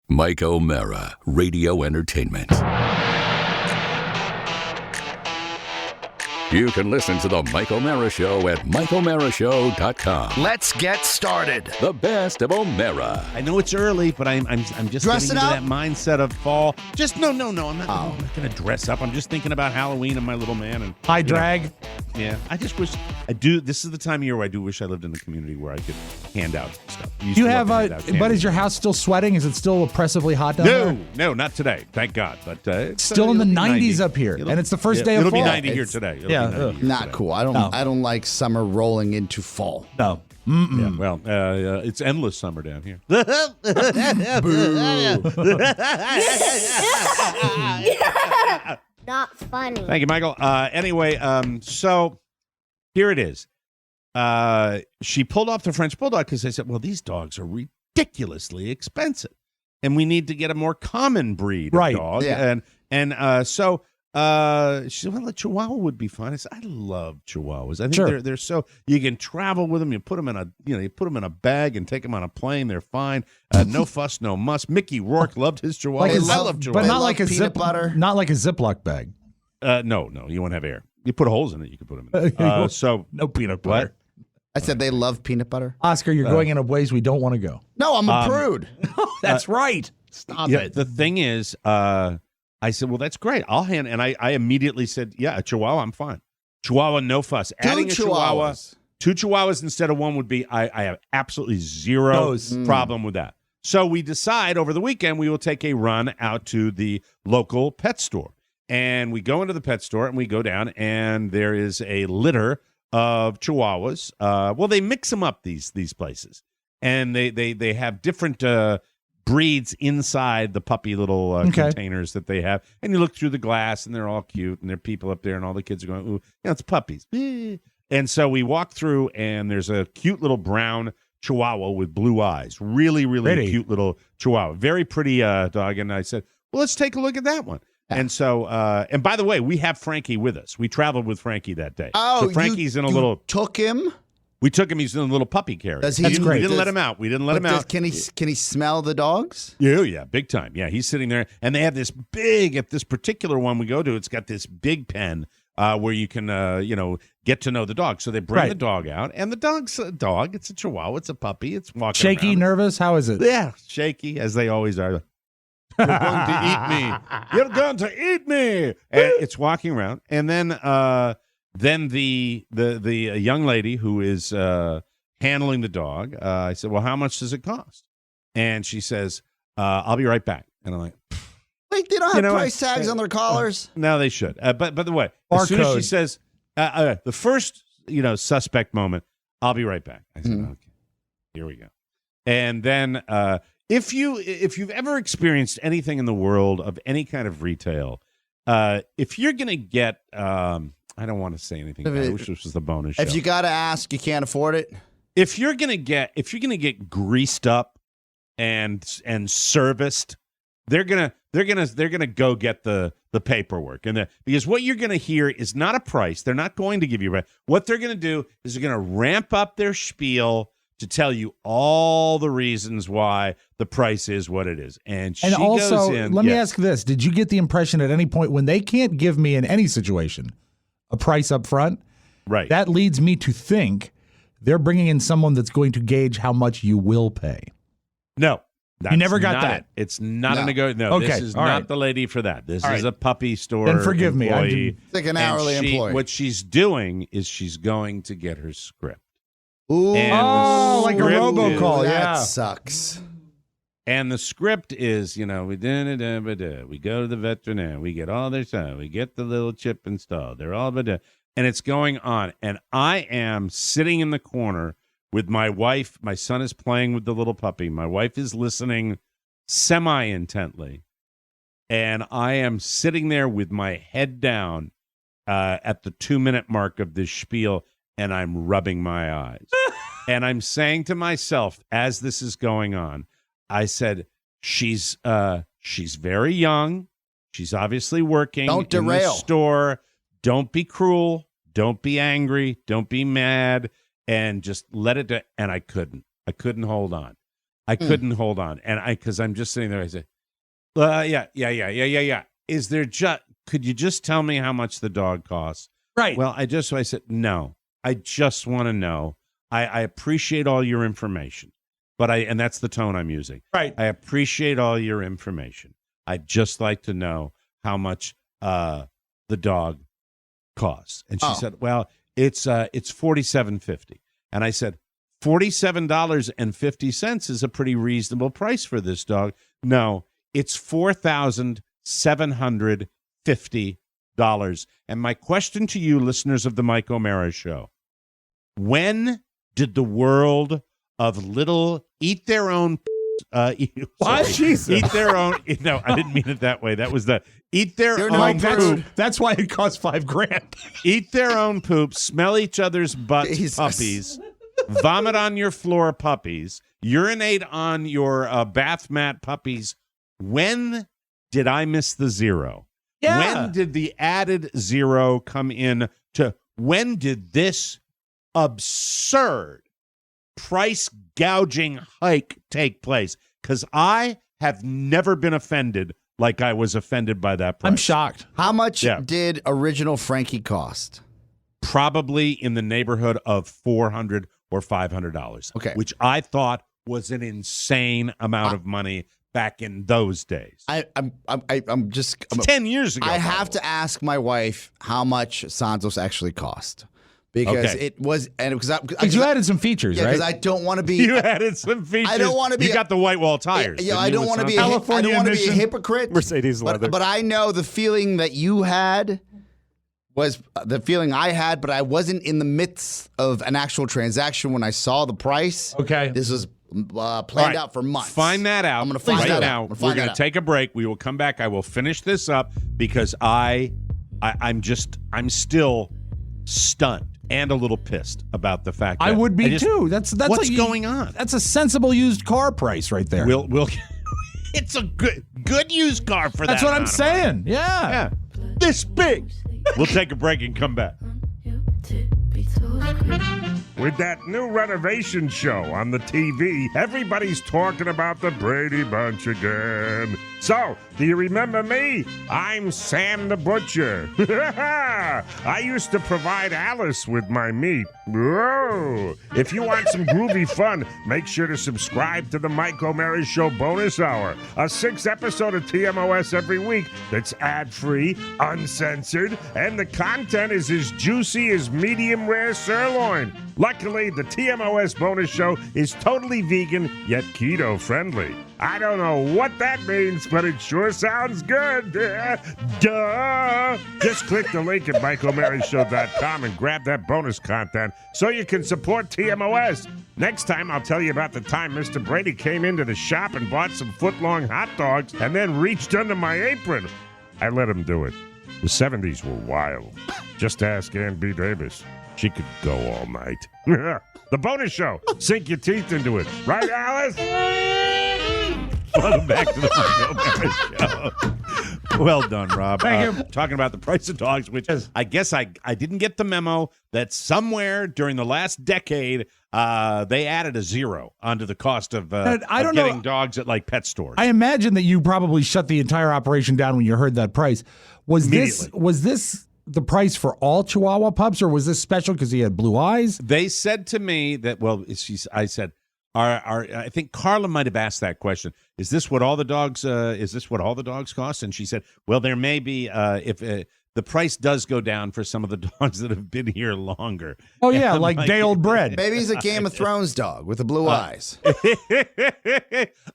Mike O'Mara, Radio Entertainment. You can listen to the Mike O'Mara Show at MikeO'MaraShow.com. Let's get started. The best of O'Mara. I know it's early, but I'm just Dress getting it into up? that mindset of fall. Just no. I'm not going to dress up. I'm just thinking about Halloween and my little man. And High drag. Yeah, I just wish I do. This is the time of year where I do wish I lived in a community where I could hand out stuff. Do you have but is your house still sweating? Is it still oppressively hot down there? No, not today. Thank God. But it's Still in the it'll be 90s 90. up here, and it's the first day It'll of be fall. 90 here today. It'll Yeah, be 90 here Not today. cool. I don't like summer rolling into fall. No. Yeah, well, it's endless summer down here. Not funny. Thank you, Michael. Anyway, so here it is. She pulled off the French Bulldog because I said, well, these dogs are ridiculously expensive, and we need to get a more common breed Right. of dog. Yeah. So she said, well, a Chihuahua would be fine. I said, I love Chihuahuas. I think Sure. they're so you can travel with them. You put them in a bag and take them on a plane. They're fine. No fuss, no muss. Mickey Rourke loved his Chihuahua. Like a I Zip- love Chihuahuas. But They not love like a peanut zip butter. Not like a Ziploc bag. No, you won't have air. You put holes in it. You can put them in. So No peanut butter. I said they love peanut butter. Oscar, you're going in a ways we don't want to go. No, I'm a prude. That's right. Stop yeah, it. the thing is, I said, well, that's great. I'll hand, and I immediately said, yeah, a Chihuahua, I'm fine. Chihuahua, no fuss. Adding a Chihuahua, Chihuahuas. 2 Chihuahuas instead of 1 would be, I have absolutely zero Those. problem with that. So we decide over the weekend we will take a run out to the local pet store. And we go into the pet store and we go down, and there is a litter of Chihuahuas. Well, they mix them up, these places. And they have different breeds inside the puppy little containers that they have. And you look through the glass, and they're all cute, and there are people up there, and all the kids are going, ooh, it's puppies. And so we walk through, and there's a cute little brown Chihuahua with blue eyes. Really, really Pretty. cute little Chihuahua. Very pretty dog. And I said, well, let's take a look at that one. And so, and by the way, we have Frankie with us. We traveled with Frankie that day. Oh, so Frankie's in a you little. took him? We took him. He's in a little puppy carrier. Does he- That's great. We didn't Does- let him out. We didn't let him But out. Can he smell the dogs? Yeah, big time. Yeah, he's sitting there, and they have this big. At this particular one we go to, it's got this big pen where you can, get to know the dog. So they bring Right. the dog out, and the dog's a dog. It's a Chihuahua. It's a puppy. It's walking Shaky, around. nervous. How is it? Yeah, shaky as they always are. You're going to eat me. You're going to eat me. And it's walking around, and then the young lady who is handling the dog. I said, "Well, how much does it cost?" And she says, "I'll be right back." And I'm like, Wait, they don't have know what? price tags on their collars? "No, they should." But by the way, as soon as she Barcode. says the first suspect moment, "I'll be right back," I said, "Okay, here we go." And then if you've ever experienced anything in the world of any kind of retail, if you're gonna get I don't want to say anything. I wish this was the bonus show. If you got to ask, you can't afford it. If you're gonna get greased up and serviced, they're gonna go get the paperwork, and because what you're gonna hear is not a price. They're not going to give you what they're gonna do is they're gonna ramp up their spiel to tell you all the reasons why the price is what it is. And she also, goes in. let me yes. ask this. Did you get the impression at any point when they can't give me in any situation a price up front, Right. that leads me to think they're bringing in someone that's going to gauge how much you will pay. No. That's never got not that? it. It's not No. a nego. No, Okay, this is all not right. the lady for that. This All is right. a puppy store. Then forgive me. I employee. didn't- It's like an And hourly employee. What she's doing is she's going to get her script. Ooh, And Oh, the like a script robocall, is- that yeah. sucks. And the script is, we go to the veterinarian, we get all their stuff, we get the little chip installed. They're all and it's going on. And I am sitting in the corner with my wife. My son is playing with the little puppy. My wife is listening semi-intently. And I am sitting there with my head down at the 2-minute mark of this spiel, and I'm rubbing my eyes. And I'm saying to myself, as this is going on, I said, she's very young. She's obviously working Don't in the derail. store. Don't be cruel. Don't be angry. Don't be mad. And just let it do. And I couldn't hold on. I couldn't hold on, and because I'm just sitting there, I said, yeah. Is there could you just tell me how much the dog costs? Right. Well, I said, no, I just want to know. I appreciate all your information, and that's the tone I'm using. Right. I appreciate all your information. I'd just like to know how much the dog costs. And she said, well, it's $47.50. And I said, $47.50 is a pretty reasonable price for this dog. No, it's $4,750. And my question to you, listeners of the Mike O'Mara Show, when did the world of little eat their own Jesus. eat their own? No, I didn't mean it that way. That was the eat their own poop. That's why it costs $5,000. Eat their own poop, smell each other's butts, Jesus. puppies, vomit on your floor, puppies, urinate on your bath mat, puppies. When did I miss the zero? Yeah. When did the added zero come in when did this absurd price gouging hike take place? Because I have never been offended like I was offended by that price. I'm shocked. How much did original Frankie cost? Probably in the neighborhood of $400 or $500. Okay. Which I thought was an insane amount of money back in those days. I'm just It's 10 years ago. I have to ask my wife how much Santos actually cost. Because it was, and because You added some features, because right? I don't want to be. You added some features. I don't want to be. You got the white wall tires. Yeah, I don't want to be. I don't want to be a hypocrite. Mercedes leather. But I know the feeling that you had was the feeling I had, but I wasn't in the midst of an actual transaction when I saw the price. Okay. This was planned out for months. Find that out. I'm going to find right that now. out. We're going to take a break. We will come back. I will finish this up because I'm still stunned and a little pissed about the fact that I would be too. That's what's going on. That's a sensible used car price right there. We'll it's a good used car for That's that. what I'm amount of money. saying. Yeah. This big. We'll take a break and come back. With that new renovation show on the TV, everybody's talking about the Brady Bunch again. So, do you remember me? I'm Sam the Butcher. I used to provide Alice with my meat. Whoa! If you want some groovy fun, make sure to subscribe to the Mike O'Mara Show Bonus Hour, a 6-episode of TMOS every week that's ad-free, uncensored, and the content is as juicy as medium-rare sirloin. Luckily, the TMOS Bonus Show is totally vegan, yet keto-friendly. I don't know what that means, but it sure sounds good. Duh! Just click the link at MikeO'MaraShow.com and grab that bonus content so you can support TMOS. Next time, I'll tell you about the time Mr. Brady came into the shop and bought some foot-long hot dogs and then reached under my apron. I let him do it. The 70s were wild. Just ask Ann B. Davis. She could go all night. The bonus show. Sink your teeth into it. Right, Alice? Welcome back to the Mike O'Mara Show. Well done, Rob. Thank you. Talking about the price of dogs, which I guess I didn't get the memo that somewhere during the last decade they added a zero onto the cost of getting dogs at like pet stores. I imagine that you probably shut the entire operation down when you heard that price. Was this the price for all Chihuahua pups, or was this special because he had blue eyes? They said to me that, I said, I think Carla might have asked that question. Is this what all the dogs? Is this what all the dogs cost? And she said, well, there may be if the price does go down for some of the dogs that have been here longer. Oh yeah, like day-old bread. Maybe he's a Game of Thrones dog with the blue eyes.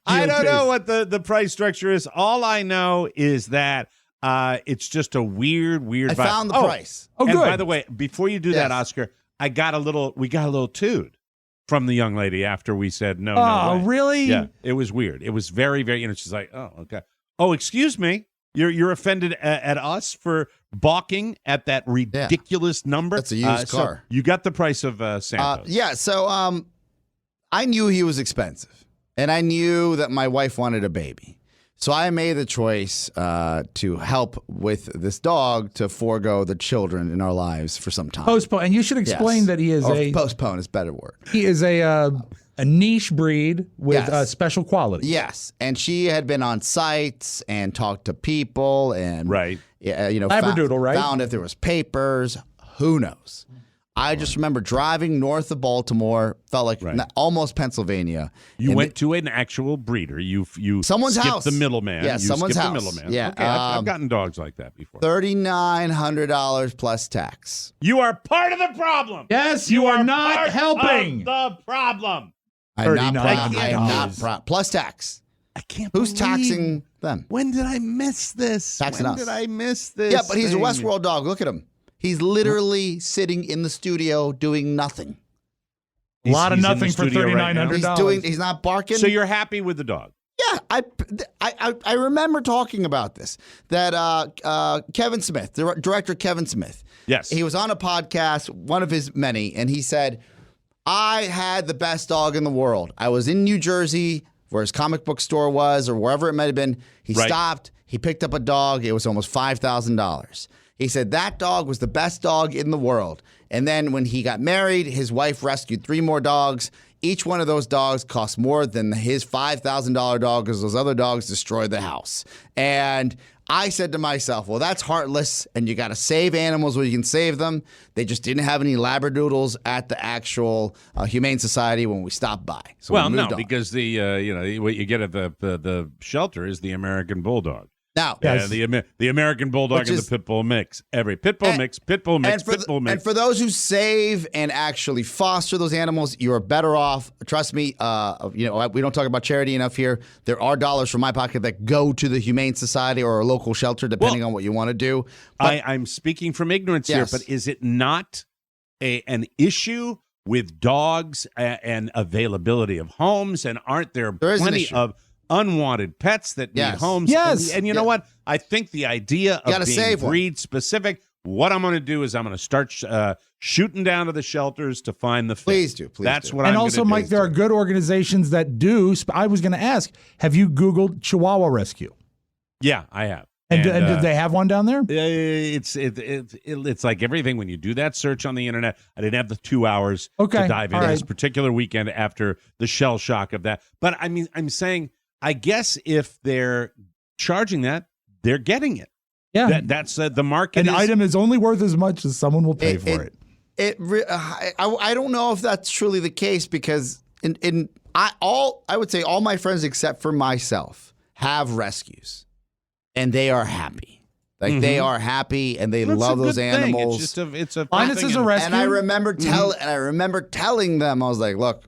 I don't know what the price structure is. All I know is that it's just a weird I vibe. found the price. Oh, and good. by the way, before you do that, Yes. Oscar, we got a little toot from the young lady after we said no. Oh, no way. really? Yeah, it was weird. It was very, very. She's like, oh, okay. Oh, excuse me. You're offended at us for balking at that ridiculous number. That's a used car. So you got the price of Santos. Yeah, so I knew he was expensive, and I knew that my wife wanted a baby. So I made the choice to help with this dog to forego the children in our lives for some time. Postpone, and you should explain Yes. that he is Or a postpone is a better word. he is a niche breed with Yes. special qualities. Yes, and she had been on sites and talked to people and Right. Labradoodle, right? Found if there was papers. Who knows? I just remember driving north of Baltimore, felt like almost Pennsylvania. You and went to an actual breeder. You Someone's skipped house. the middleman. Yeah, you someone's skipped house. the middleman. Yeah, Okay, I've gotten dogs like that before. $3,900 plus tax. You are part of the problem. Yes, you are not part helping. of the problem. I'm not proud. $3,900. I am not proud. Plus tax. I can't. Who's believe- taxing them? When did I miss this? Taxing when us. did I miss this? Yeah, but he's a thing? Westworld dog. Look at him. He's literally sitting in the studio doing nothing. A lot of He's in the nothing for studio right now. $3,900. He's not barking. So you're happy with the dog? Yeah, I remember talking about this. That Kevin Smith, the director Kevin Smith. Yes. He was on a podcast, one of his many, and he said, I had the best dog in the world. I was in New Jersey, where his comic book store was, or wherever it might have been. He Right. stopped. He picked up a dog. It was almost $5,000. He said that dog was the best dog in the world. And then when he got married, his wife rescued 3 more dogs. Each one of those dogs cost more than his $5,000 dog because those other dogs destroyed the house. And I said to myself, well, that's heartless, and you got to save animals where you can save them. They just didn't have any Labradoodles at the actual Humane Society when we stopped by. So Well, we no, moved on. because the what you get at the shelter is the American Bulldog. Now, Yes. The American Bulldog Which and is- the Pit Bull mix. Every Pit Bull mix, Pit Bull mix, Pit Bull mix. and for those who save and actually foster those animals, you are better off. Trust me. We don't talk about charity enough here. There are dollars from my pocket that go to the Humane Society or a local shelter, depending on what you want to do. But I'm speaking from ignorance Yes. here, but is it not an issue with dogs and availability of homes? And aren't there There is an plenty issue. of unwanted pets that need Yes. homes? Yes. And you know what? I think the idea of gotta being save one. breed specific, what I'm going to do is I'm going to start shooting down to the shelters to find the fit. Please do. Please That's do. what And I'm also, gonna Mike, do. there are good organizations that do. I was going to ask, have you Googled Chihuahua Rescue? Yeah, I have. And did they have one down there? It's like everything when you do that search on the internet. I didn't have the 2 hours Okay, to dive all into this right. particular weekend after the shell shock of that. But I mean, I'm saying, I guess if they're charging that, they're getting it. Yeah. That's the market. An is, item is only worth as much as someone will pay for it. I don't know if that's truly the case because I would say all my friends except for myself have rescues, and they are happy. Like they are happy and they That's love a those good thing. animals. It's just it's a Linus thing is a and- rescue. And I remember telling them, I was like, look,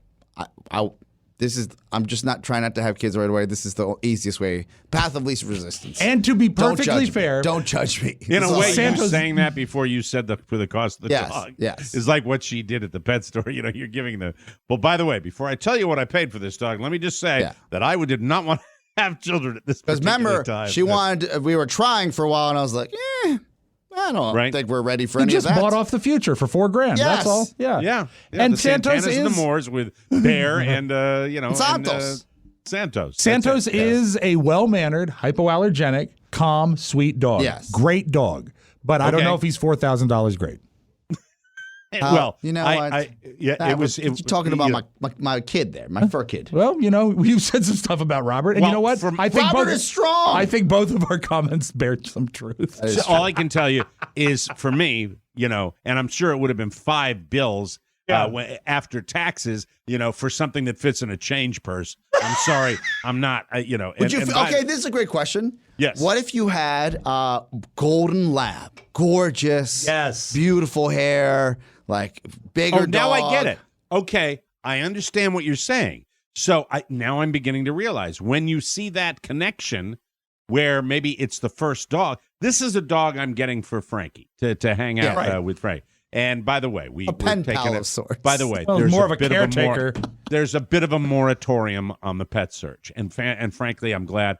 I'm just not trying not to have kids right away. This is the easiest way, path of least resistance. And to be Don't perfectly judge fair, me. Don't judge me. In That's a all way, I you Santos- saying that before you said for the cost of the Yes, dog. yes. Is like what she did at the pet store. You know, you're giving the. Well, by the way, before I tell you what I paid for this dog, let me just say Yeah. that I did not want to have children at this Because particular remember, time. she wanted. We were trying for a while, and I was like, I don't Right. think we're ready for you any just of that. bought off the future for $4,000. That's Yes. all. Yeah. Yeah. And the Santos Santanas and is the Moors with Bear and Santos. Santos. Santos That's it. is a well-mannered, hypoallergenic, calm, sweet dog. Yes. Great dog. But I don't Okay. know if he's $4,000 great. Well, you know I, what? yeah, That it was. you're talking about my kid there, my fur kid. Well, you've said some stuff about Robert, and Well, you know what? from- I think Robert both, is strong. I think both of our comments bear some truth. That is So all I can tell you is, for me, and I'm sure it would have been $5 after taxes, for something that fits in a change purse. I'm sorry, I'm not. Would you? Okay, this is a great question. Yes. What if you had golden lab, gorgeous, Yes. beautiful hair, like bigger? Oh, now I dog. get it. Okay, I understand what you're saying. So now I'm beginning to realize when you see that connection, where maybe it's the first dog. This is a dog I'm getting for Frankie to hang out right. with Frankie. And by the way, we're pen taking pal it. of sorts. By the way, Well, there's more of a bit caretaker. there's a bit of a moratorium on the pet search, and frankly, I'm glad.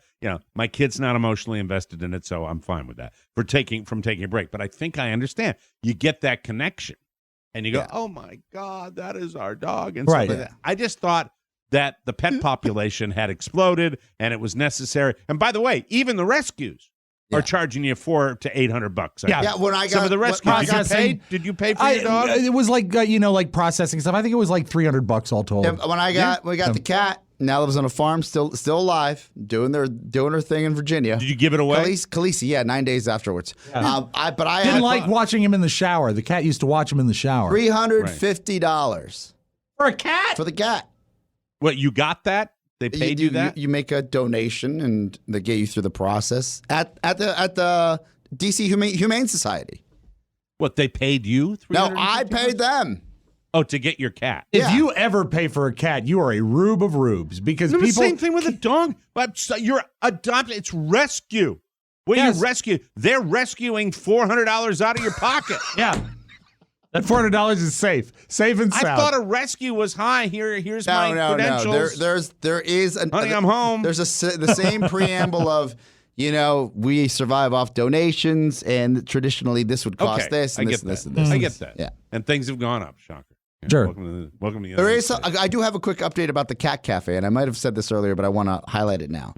My kid's not emotionally invested in it, so I'm fine with that from taking a break. But I think I understand. You get that connection, and you go, Yeah. "Oh my God, that is our dog," and Right. stuff like that. I just thought that the pet population had exploded and it was necessary. And by the way, even the rescues are charging you $400 to $800. Yeah, when I got some of the rescues, did you pay for your dog? It was like like processing stuff. I think it was like $300 all told. Yeah, when we got the cat, now lives on a farm, still alive, doing her thing in Virginia. Did you give it away? Khaleesi, 9 days afterwards. I didn't like watching him in the shower. The cat used to watch him in the shower. $350 for a cat. For the cat. What, you got that? They paid you that? You make a donation, and they get you through the process at the DC Humane Society. What, they paid you? No, I paid them. Oh, to get your cat. If you ever pay for a cat, you are a rube of rubes because No, people. the same thing with a dog. But you're adopted. It's rescue. When you rescue, they're rescuing $400 out of your pocket. Yeah. That $400 is safe and sound. I thought a rescue was high. Here's my credentials. There is honey, I'm home. There's the same preamble of, we survive off donations, and traditionally this would cost this and this and this and this. I get that. Yeah, and things have gone up. Shocker. Yeah, sure. Welcome to there is. I do have a quick update about the Cat Cafe, and I might have said this earlier, but I want to highlight it now.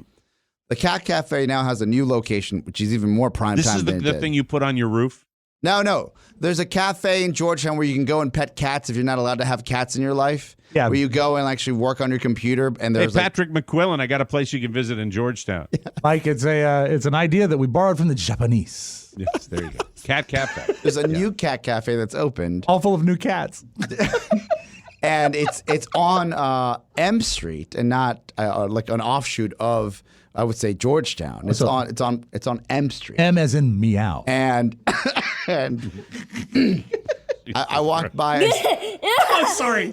The Cat Cafe now has a new location, which is even more prime time. This is the thing you put on your roof. No. There's a cafe in Georgetown where you can go and pet cats if you're not allowed to have cats in your life. Yeah. Where you go and actually work on your computer. And there's Patrick McQuillan, I got a place you can visit in Georgetown. Mike, it's an idea that we borrowed from the Japanese. Yes, there you go. Cat Cafe. There's a new cat cafe that's opened. All full of new cats. And it's on M Street and not like an offshoot of, I would say, Georgetown. It's on M Street. M as in meow. And I walked by. Oh, sorry.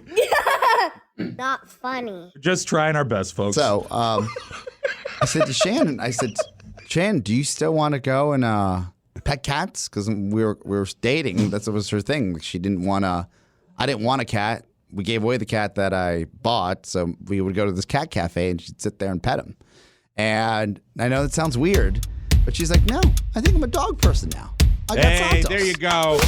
Not funny. Just trying our best, folks. So I said to Shannon, do you still want to go and pet cats? Because we were dating. That was her thing. She didn't want to. I didn't want a cat. We gave away the cat that I bought, so we would go to this cat cafe and she'd sit there and pet him. And I know that sounds weird, but she's like, no, I think I'm a dog person now. I got Santos. There you go.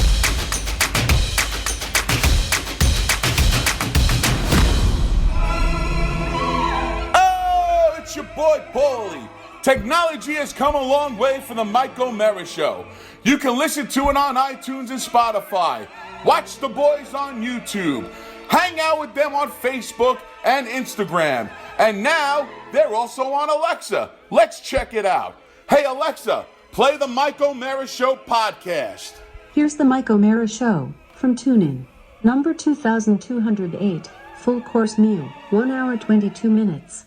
Oh, it's your boy Paulie. Technology has come a long way for the Mike O'Mara Show. You can listen to it on iTunes and Spotify. Watch the boys on YouTube. Hang out with them on Facebook and Instagram. And now they're also on Alexa. Let's check it out. Hey Alexa, play the Mike O'Mara Show podcast. Here's the Mike O'Mara Show from TuneIn. Number 2208, full course meal, 1 hour 22 minutes.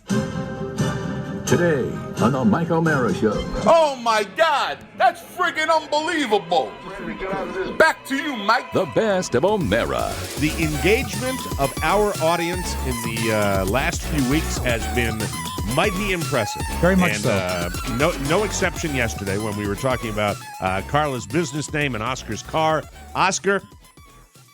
Today on the Mike O'Mara Show. Oh my God, that's friggin' unbelievable. Back to you, Mike. The best of O'Mara. The engagement of our audience in the last few weeks has been mighty impressive. Very much so. No exception yesterday when we were talking about Carla's business name and Oscar's car. Oscar,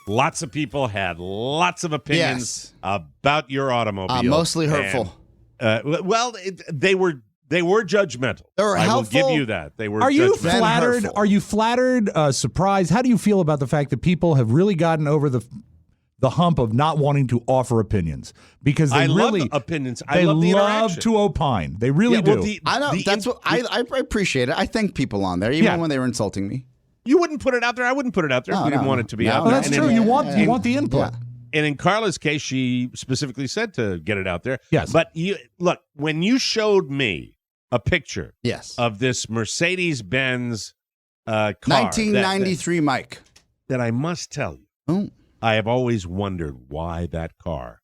lots of people had lots of opinions about your automobile. Mostly hurtful. They were judgmental. They were helpful. I will give you that. They were. Are you judgmental. flattered? Are you flattered? Surprised? How do you feel about the fact that people have really gotten over the hump of not wanting to offer opinions? Because they love opinions. I they love the love to opine. They really do. I know. I appreciate it. I thank people on there, even when they were insulting me. You wouldn't put it out there. I wouldn't put it out there if you didn't want it to be out there. Well, that's true. You want the input. Yeah. And in Carla's case, she specifically said to get it out there. Yes. But look, when you showed me a picture of this Mercedes-Benz car. 1993 Mike. That I must tell you, I have always wondered why that car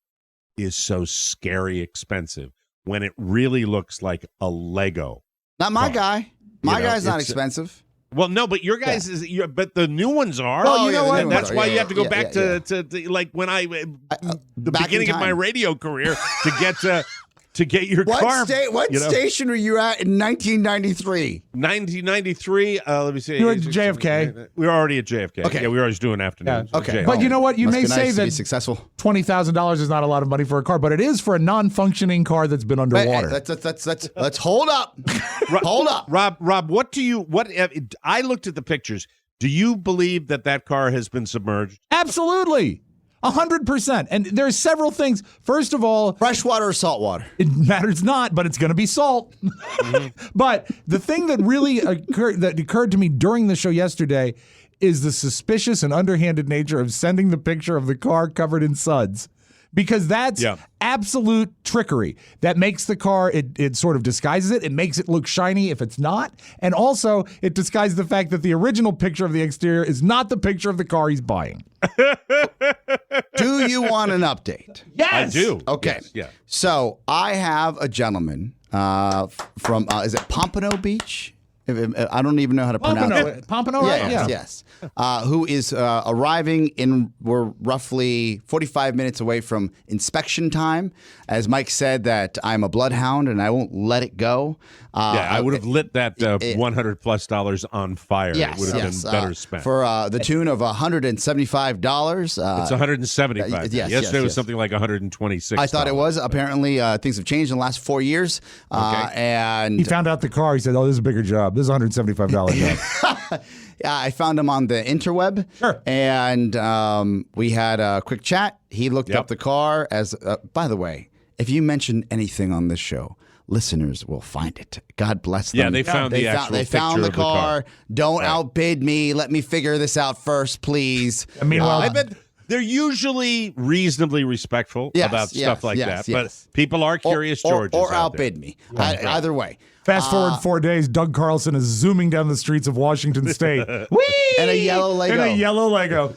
is so scary expensive when it really looks like a Lego. Not my guy. My guy's not expensive. Well, no, but your guys but the new ones are. Well, you know what? That's why you have to go back to like when the beginning of my radio career to get your car. What station were you at in 1993? 1993. Let me see. You were at JFK. We were already at JFK. Okay. Yeah, we were always doing afternoons. Yeah. Okay. But you know what? You may say that successful. $20,000 is not a lot of money for a car, but it is for a non-functioning car that's been underwater. Let's hold up. Hold up. Rob, I looked at the pictures. Do you believe that car has been submerged? Absolutely. 100%. And there's several things. First of all, Freshwater or saltwater? it matters not, but it's going to be salt. But the thing that really occurred to me during the show yesterday is the suspicious and underhanded nature of sending the picture of the car covered in suds. Because that's absolute trickery. That makes the car, it sort of disguises it. It makes it look shiny if it's not. And also, it disguises the fact that the original picture of the exterior is not the picture of the car he's buying. Do you want an update? Yes! I do. Okay. Yes, yeah. So I have a gentleman from, is it Pompano Beach? I don't even know how to pronounce it. Pompano, right? Yes. Who is arriving we're roughly 45 minutes away from inspection time. As Mike said, that I'm a bloodhound and I won't let it go. I would have lit that $100+ on fire. Yes, it would have been better spent. For the tune of $175. It's $175. Yes, Yesterday was something like $126. I thought it was. Apparently, things have changed in the last 4 years. And he found out the car. He said, "Oh, this is a bigger job. This is $175 job." Yeah, I found him on the interweb. Sure. And we had a quick chat. He looked up the car as, by the way, if you mention anything on this show, listeners will find it. God bless them. Yeah, they found the actual They found picture the of the car. car. Don't outbid me. Let me figure this out first, please. And meanwhile, I bet they're usually reasonably respectful about stuff like that. But people are curious, George. Or outbid me. Either way. fast forward 4 days, Doug Carlson is zooming down the streets of Washington State. Whee! And a yellow Lego.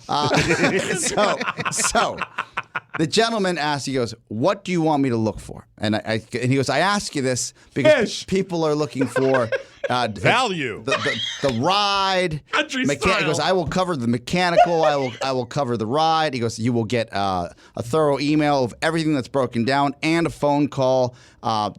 So the gentleman asked, he goes, "What do you want me to look for?" And he goes, "I ask you this because people are looking for value, the ride, country He goes, "I will cover the mechanical. I will cover the ride." He goes, "You will get a thorough email of everything that's broken down and a phone call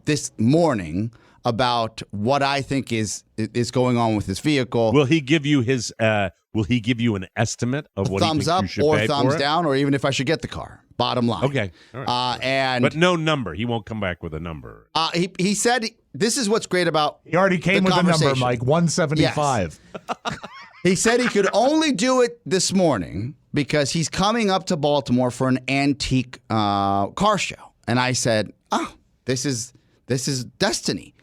this morning about what I think is going on with this vehicle." Will he give you his? Will he give you an estimate of what thumbs he thinks up you should or pay thumbs for it? down, or even if I should get the car? Bottom line. Okay. All right. But no number. He won't come back with a number. He said this is what's great about. He already came with a number, Mike. 175. Yes. He said he could only do it this morning because he's coming up to Baltimore for an antique car show. And I said, "Oh, this is destiny.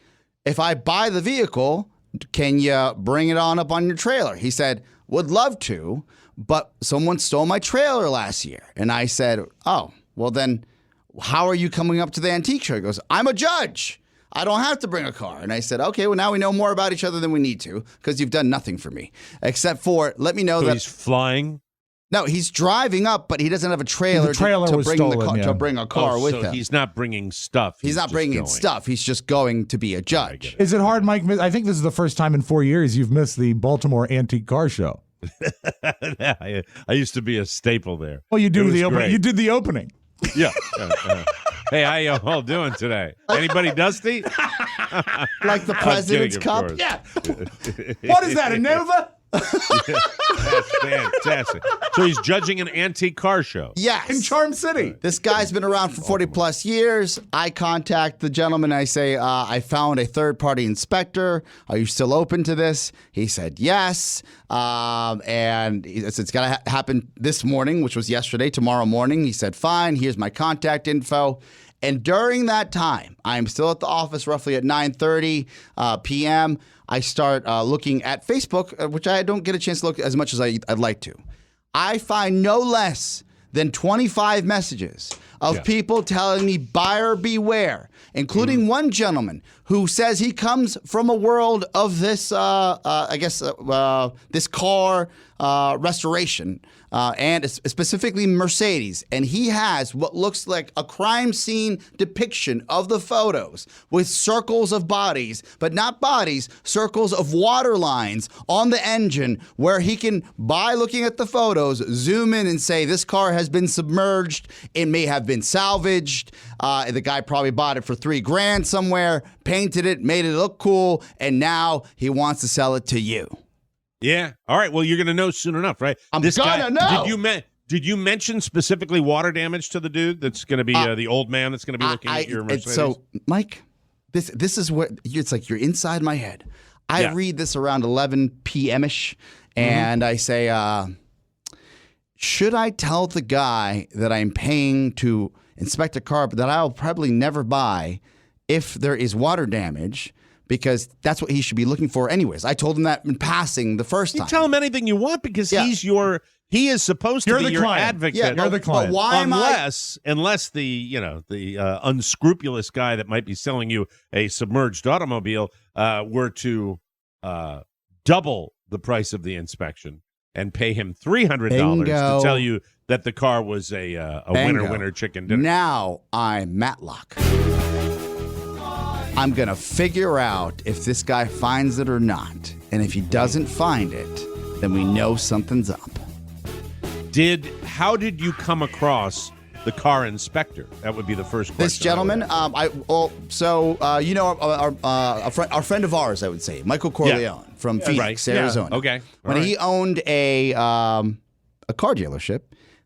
If I buy the vehicle, can you bring it on up on your trailer?" He said, "Would love to, but someone stole my trailer last year." And I said, "Oh, well then, how are you coming up to the antique show?" He goes, "I'm a judge. I don't have to bring a car." And I said, "Okay, well now we know more about each other than we need to because you've done nothing for me except for let me know that he's flying." No, he's driving up, but he doesn't have a trailer, The trailer to was bring stolen, to bring a car with so him. he's not bringing stuff. He's not just bringing going. stuff. He's just going to be a judge. Is it hard, Mike? I think this is the first time in 4 years you've missed the Baltimore Antique Car Show. I used to be a staple there. Well, you It do was the opening. great. You did the opening. Yeah. Hey, how you all doing today? Anybody dusty? Like the President's kidding, of Cup? course. Yeah. What is that, a Nova? That's fantastic. So he's judging an antique car show. Yes. In Charm City. This guy's been around for 40 plus years. I contact the gentleman. I say, "I found a third party inspector. Are you still open to this?" He said, "Yes." And it's got to happen this morning, which was yesterday, tomorrow morning. He said, "Fine. Here's my contact info." And during that time, I'm still at the office roughly at 9:30 p.m. I start looking at Facebook, which I don't get a chance to look as much as I'd like to. I find no less than 25 messages of people telling me buyer beware, including one gentleman who says he comes from a world of this, this car restoration, and specifically Mercedes. And he has what looks like a crime scene depiction of the photos with circles of bodies, but not bodies, circles of water lines on the engine where he can, by looking at the photos, zoom in and say, this car has been submerged. It may have been salvaged. The guy probably bought it for $3,000 somewhere, painted it, made it look cool, and now he wants to sell it to you. Yeah. All right. Well, you're going to know soon enough, right? I'm gonna know. Did you mention specifically water damage to the dude that's going to be the old man that's going to be looking at your Mercedes? So, Mike, this is what it's like. You're inside my head. I read this around 11 p.m. ish, and I say, should I tell the guy that I'm paying to inspect a car, but that I'll probably never buy if there is water damage? Because that's what he should be looking for anyways. I told him that in passing the first time. You tell him anything you want because he is supposed to be your advocate. Yeah, you're the client. But why unless the unscrupulous guy that might be selling you a submerged automobile were to double the price of the inspection and pay him $300 to tell you that the car was a winner chicken dinner. Now I'm Matlock. I'm going to figure out if this guy finds it or not. And if he doesn't find it, then we know something's up. How did you come across the car inspector? That would be the first question. This gentleman, our friend of ours, I would say, Michael Corleone from Phoenix, Arizona. Yeah. Okay. When he owned a car dealership,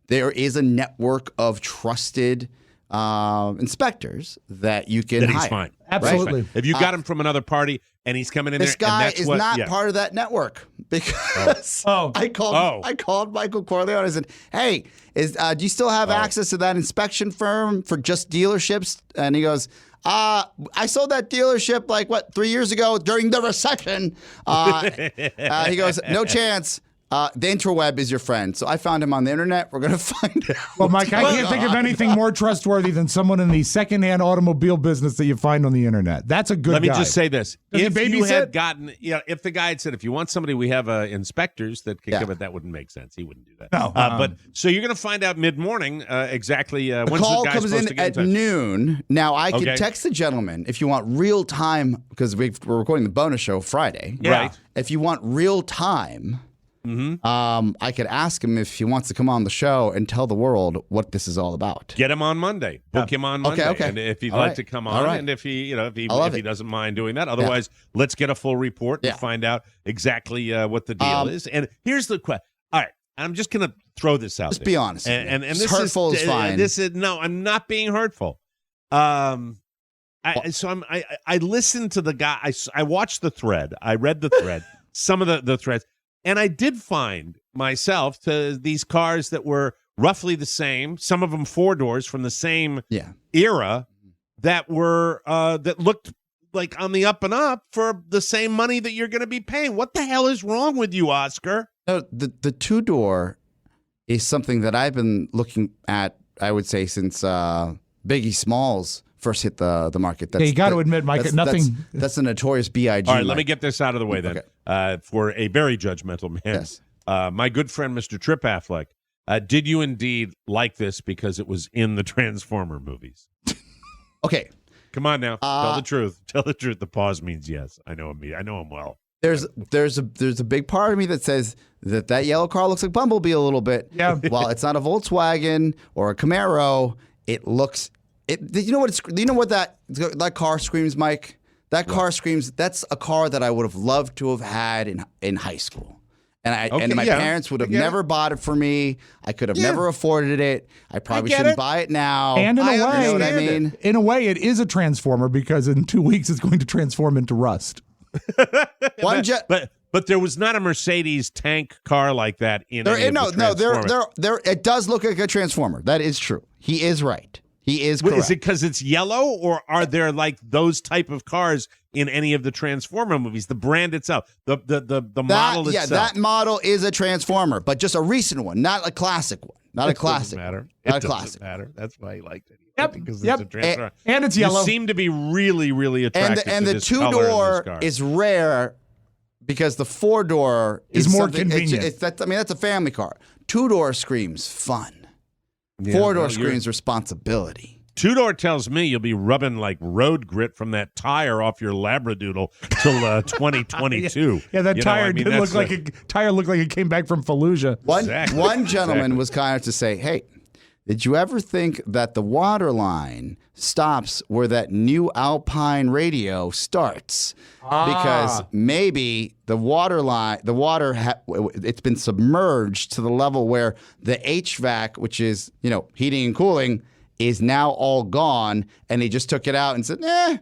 there is a network of trusted inspectors that you can hire. He's fine. Absolutely. Right? If you got him from another party and he's coming in this there, guy is not part of that network because I called Michael Corleone and I said, "Hey, do you still have access to that inspection firm for just dealerships?" And he goes, I sold that dealership 3 years ago during the recession. He goes, "No chance. The interweb is your friend." So I found him on the internet. We're going to find out. Well, Mike, I can't think of anything more trustworthy than someone in the secondhand automobile business that you find on the internet. That's a good guy. Let me just say this. If you had gotten, if the guy had said, if you want somebody, we have inspectors that can come in, that wouldn't make sense. He wouldn't do that. No. But so you're going to find out mid-morning exactly when's the call guy comes supposed in to get at in touch. noon. Now, I can text the gentleman if you want real time, because we're recording the bonus show Friday. Yeah. Right. If you want real time, I could ask him if he wants to come on the show and tell the world what this is all about. Get him on Monday. Book him on Monday. Okay. And if he'd All like right. to come All on, right. and if he doesn't mind doing that. Otherwise, let's get a full report and find out exactly what the deal is. And here's the question. All right, I'm just going to throw this out. Let's there. be honest. And this hurtful is fine. No, I'm not being hurtful. I listened to the guy. I watched the thread. I read the thread. Some of the threads. And I did find myself to these cars that were roughly the same, some of them 4 doors from the same era that were that looked like on the up and up for the same money that you're going to be paying. What the hell is wrong with you, Oscar? No, the 2-door is something that I've been looking at, I would say, since Biggie Smalls first hit the market. You got to admit, Mike, that's a notorious B.I.G. All right, let me get this out of the way then. Okay. For a very judgmental man. Yes. My good friend, Mr. Trip Affleck, did you indeed like this because it was in the Transformer movies? Okay. Come on now. Tell the truth. Tell the truth. The pause means yes. I know him. I know him well. There's a big part of me that says that yellow car looks like Bumblebee a little bit. Yeah. While it's not a Volkswagen or a Camaro, it looks. You know what that car screams, Mike? That car screams. That's a car that I would have loved to have had in high school, and my parents would have never bought it for me. I could have never afforded it. I probably shouldn't buy it now. And in a way, you know what I mean? In a way, it is a transformer because in 2 weeks it's going to transform into rust. But there was not a Mercedes tank car like that in any of the Transformers. It does look like a transformer. That is true. He is right. He is correct. Is it because it's yellow, or are there like those type of cars in any of the Transformer movies? The brand itself, the model itself. Yeah, that model is a Transformer, but just a recent one, not a classic one. Not a classic. Matter. Not it a classic. Doesn't matter. That's why he liked it. Yep. Because it's a Transformer. And it's yellow. You seem to be really, really attracted and to the this color in this 2-door car. is rare because the 4-door is more something- convenient. That's a family car. 2-door screams fun. Yeah, 4-door screams responsibility. 2-door tells me you'll be rubbing like road grit from that tire off your Labradoodle till 2022. Yeah, that tire did look like it came back from Fallujah. One gentleman was kind of to say, "Hey, did you ever think that the water line stops where that new Alpine radio starts? Because maybe the water line, it's been submerged to the level where the HVAC, which is heating and cooling, is now all gone, and he just took it out and said, no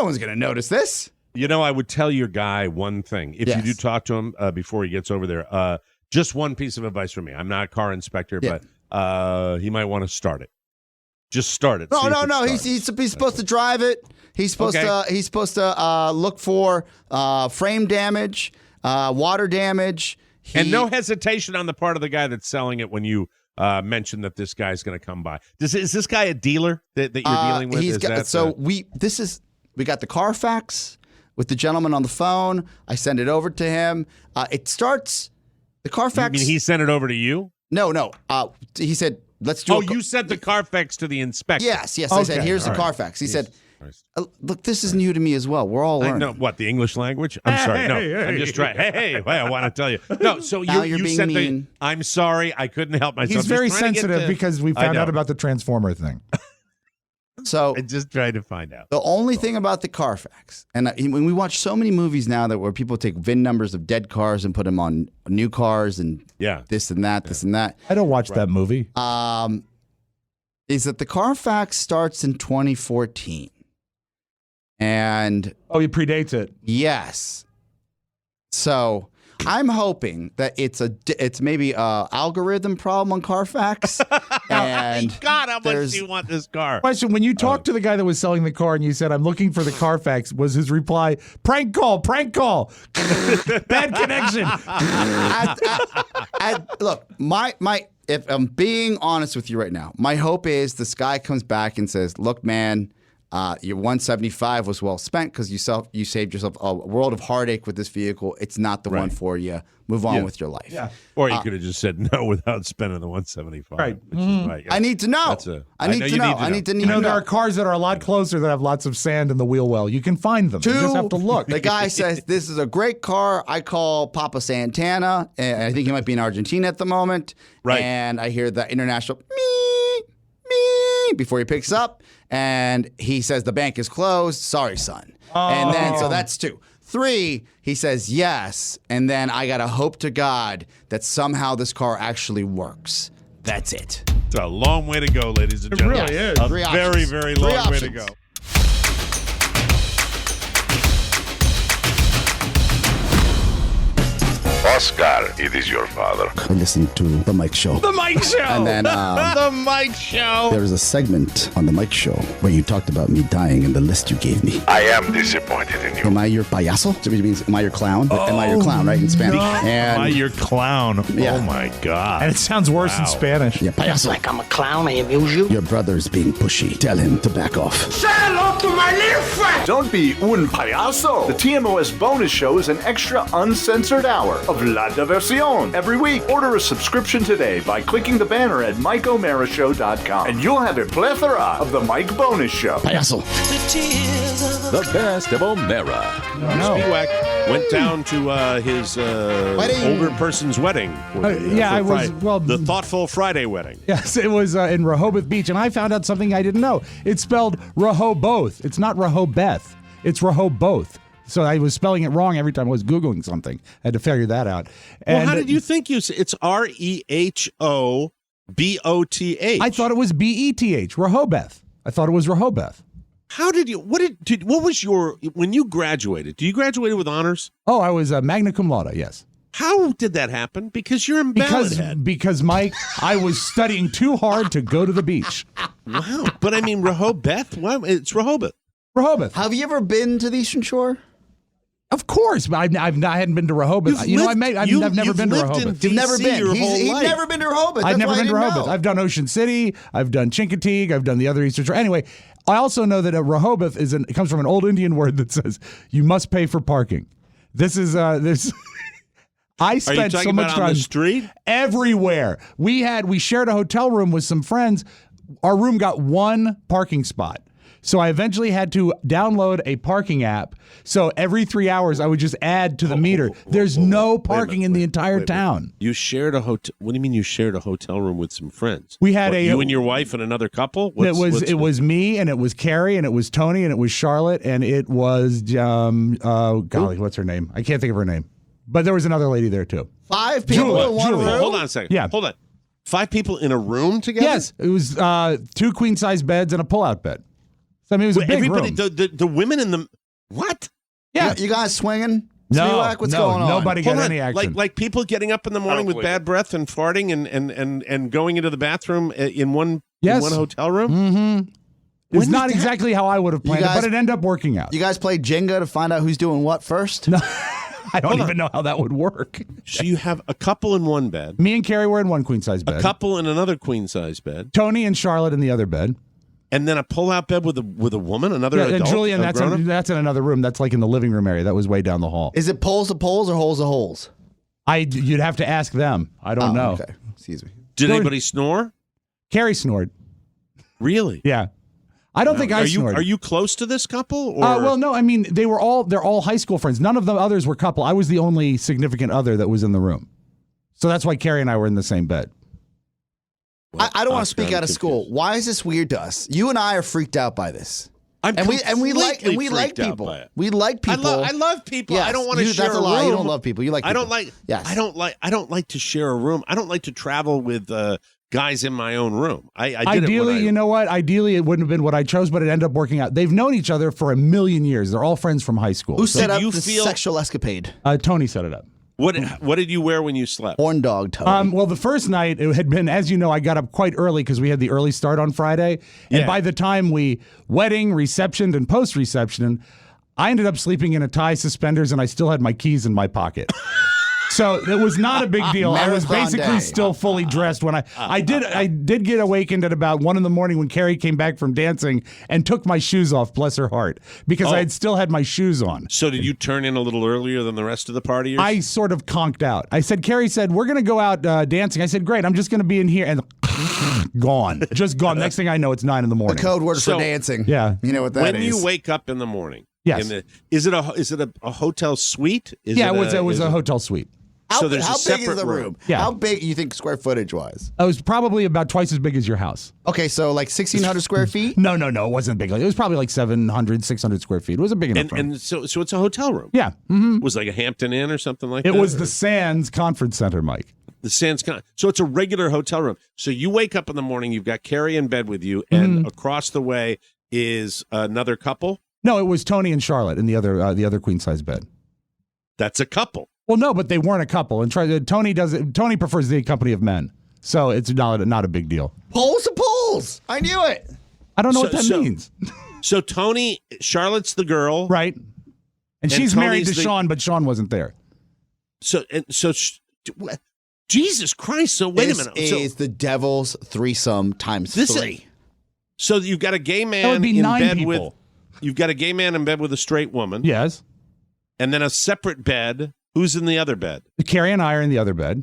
one's going to notice this." I would tell your guy one thing. If you do talk to him before he gets over there, Just one piece of advice from me. I'm not a car inspector, Yeah. but he might want to start it. Just start it. No, See if no, it no. starts. He's supposed to drive it. He's supposed to look for frame damage, water damage. And no hesitation on the part of the guy that's selling it when you mention that this guy's going to come by. Is this guy a dealer that you're dealing with? We got the Carfax with the gentleman on the phone. I send it over to him. It starts the Carfax. You mean he sent it over to you? No. He said, "Let's do." You sent the Carfax to the inspector. Yes. I said, "Here's the Carfax." He said, "Look, this is new to me as well. We're all learning." No, what, the English language? I'm sorry. No, I'm just trying. Hey, I want to tell you. No, so Now you you're being sent mean. I'm sorry. I couldn't help myself. He's very Just trying to get sensitive because we found know. out about the Transformer thing. So I just tried to find out. the only thing about the Carfax, and when we watch so many movies now that where people take VIN numbers of dead cars and put them on new cars and this and that, I don't watch that movie. is that the Carfax starts in 2014. And he predates it. yes. So I'm hoping that it's maybe a algorithm problem on Carfax. And God, how much do you want this car? Question: when you talked to the guy that was selling the car and you said, "I'm looking for the Carfax," was his reply, "Prank call, prank call, bad connection"? Look, if I'm being honest with you right now, my hope is this guy comes back and says, "Look, man, your 175 was well spent because you saved yourself a world of heartache with this vehicle. It's not the one for you. Move on with your life." Yeah. Or you could have just said no without spending the 175. Right. Which is right. I need to know. I need to know. There are cars that are a lot closer that have lots of sand in the wheel well. You can find them. You just have to look. The guy says, "This is a great car." I call Papa Santana, and I think he might be in Argentina at the moment. Right. And I hear the international me before he picks up, and he says, "The bank is closed. Sorry, son." And then, so that's 2. 3, he says yes, and then I gotta hope to God that somehow this car actually works. That's it. It's a long way to go, ladies and gentlemen. really is. A Three very, options. very Three long way to options. go. Oscar, it is your father. I listened to The Mike Show. The Mike Show. And then the Mike Show. there was a segment on The Mike Show where you talked about me dying in the list you gave me. I am disappointed in you. Am I your payaso? Which means, am I your clown? Am I your clown, right, in Spanish? Am I your clown? Yeah. Oh, my God. And it sounds worse in Spanish. Yeah, payaso. Like I'm a clown, I amuse you. Your brother's being pushy. Tell him to back off. Say hello to my little friend! Don't be un payaso. The TMOS bonus show is an extra uncensored hour of La Diversión every week. Order a subscription today by clicking the banner at MikeO'MaraShow.com, and you'll have a plethora of the Mike Bonus Show. Payaso. The best of O'Mara. Spiewak went down to his older person's wedding. The Thoughtful Friday wedding. Yes, it was in Rehoboth Beach, and I found out something I didn't know. It's spelled Rehoboth. It's not Rehoboth. It's Rehoboth. So I was spelling it wrong every time I was Googling something. I had to figure that out. Well, how did you think it's REHOBOTH? I thought it was BETH, Rehoboth. I thought it was Rehoboth. How did you? What was your when you graduated? Do you graduate with honors? Oh, I was magna cum laude. Yes. How did that happen? Because you're in because Mike, I was studying too hard to go to the beach. Wow, but I mean Rehoboth. Why? It's Rehoboth. Rehoboth. Have you ever been to the Eastern Shore? Of course, but I hadn't been to Rehoboth. I've never been to Rehoboth. You've never been. He's life. never been to Rehoboth. I've That's never why I been to didn't Rehoboth. know. I've done Ocean City. I've done Chincoteague. I've done the other Eastern Shore. Anyway, I also know that a Rehoboth it comes from an old Indian word that says you must pay for parking. This is this. I spent so much time on the street everywhere. We shared a hotel room with some friends. Our room got one parking spot. So I eventually had to download a parking app. So every 3 hours, I would just add to the meter. There's no parking in the entire town. You shared a hotel. What do you mean you shared a hotel room with some friends? We had you and your wife and another couple. It was me, and it was Carrie, and it was Tony, and it was Charlotte, and it was what's her name? I can't think of her name. But there was another lady there too. 5 people in one room. Hold on a second. Yeah. Hold on. 5 people in a room together? Yes, it was 2 queen-size beds and a pull-out bed. So, I mean, it was a big room. The women in the what? Yeah, You guys swinging? Sneewak, what's going on? Nobody got Hold on. any action. Like people getting up in the morning with bad breath and farting and going into the bathroom in one hotel room. Mm-hmm. It's not exactly how I would have planned it, but it ended up working out. You guys played Jenga to find out who's doing what first? No, I don't even know how that would work. So you have a couple in one bed. Me and Carrie were in one queen-size bed. A couple in another queen-size bed. Tony and Charlotte in the other bed. And then a pull-out bed with a woman, another adult. And Julian, that's in another room. That's like in the living room area. That was way down the hall. Is it poles to poles or holes to holes? You'd have to ask them. I don't know. Okay. Excuse me. Did anybody snore? Carrie snored. Really? Yeah. I don't think I snored. Are you close to this couple? Or? Well, no. I mean, they're all high school friends. None of the others were couple. I was the only significant other that was in the room. So that's why Carrie and I were in the same bed. Well, I don't want to speak out of school. Why is this weird to us? You and I are freaked out by this. We like people. We like people. I love people. Yes, I don't want to share that's a a lie. room. You don't love people. You like people. I don't like to share a room. I don't like to travel with guys in my own room. Ideally, you know what? Ideally, it wouldn't have been what I chose, but it ended up working out. They've known each other for a million years. They're all friends from high school. Who set up the sexual escapade? Tony set it up. What did you wear when you slept? Horn dog, Tony. Well, the first night, it had been, as you know, I got up quite early because we had the early start on Friday. And by the time we wedding, reception, and post-reception, I ended up sleeping in a tie, suspenders, and I still had my keys in my pocket. So it was not a big deal. I was basically still fully dressed when I did get awakened at about 1 a.m. when Carrie came back from dancing and took my shoes off, bless her heart, because I had still had my shoes on. So did you turn in a little earlier than the rest of the partiers? I sort of conked out. Carrie said, we're going to go out dancing. I said, great, I'm just going to be in here. And gone. Just gone. Next thing I know, it's 9 a.m. The code word for dancing. Yeah. You know what that is. When you wake up in the morning. Yes. Is it a hotel suite? It was a hotel suite. How big is the room? Yeah. How big you think square footage wise? It was probably about twice as big as your house. Okay, so like 1,600 square feet? No, it wasn't big. It was probably like 700, 600 square feet. It was a big enough room. And so it's a hotel room? Yeah. Mm-hmm. It was like a Hampton Inn or something like that? It was the Sands Conference Center, Mike. The Sands So it's a regular hotel room. So you wake up in the morning, you've got Carrie in bed with you, and across the way is another couple? No, it was Tony and Charlotte in the other queen-size bed. That's a couple. Well, no, but they weren't a couple. And Tony prefers the company of men, so it's not a big deal. Poles to poles. I knew it. I don't know what that means. So Charlotte's the girl, right? And she's married to Sean, but Sean wasn't there. Jesus Christ! So wait a minute. This is the devil's threesome times 3. So you've got a gay man that would be in 9 bed people. You've got a gay man in bed with a straight woman. Yes. And then a separate bed. Who's in the other bed? Carrie and I are in the other bed.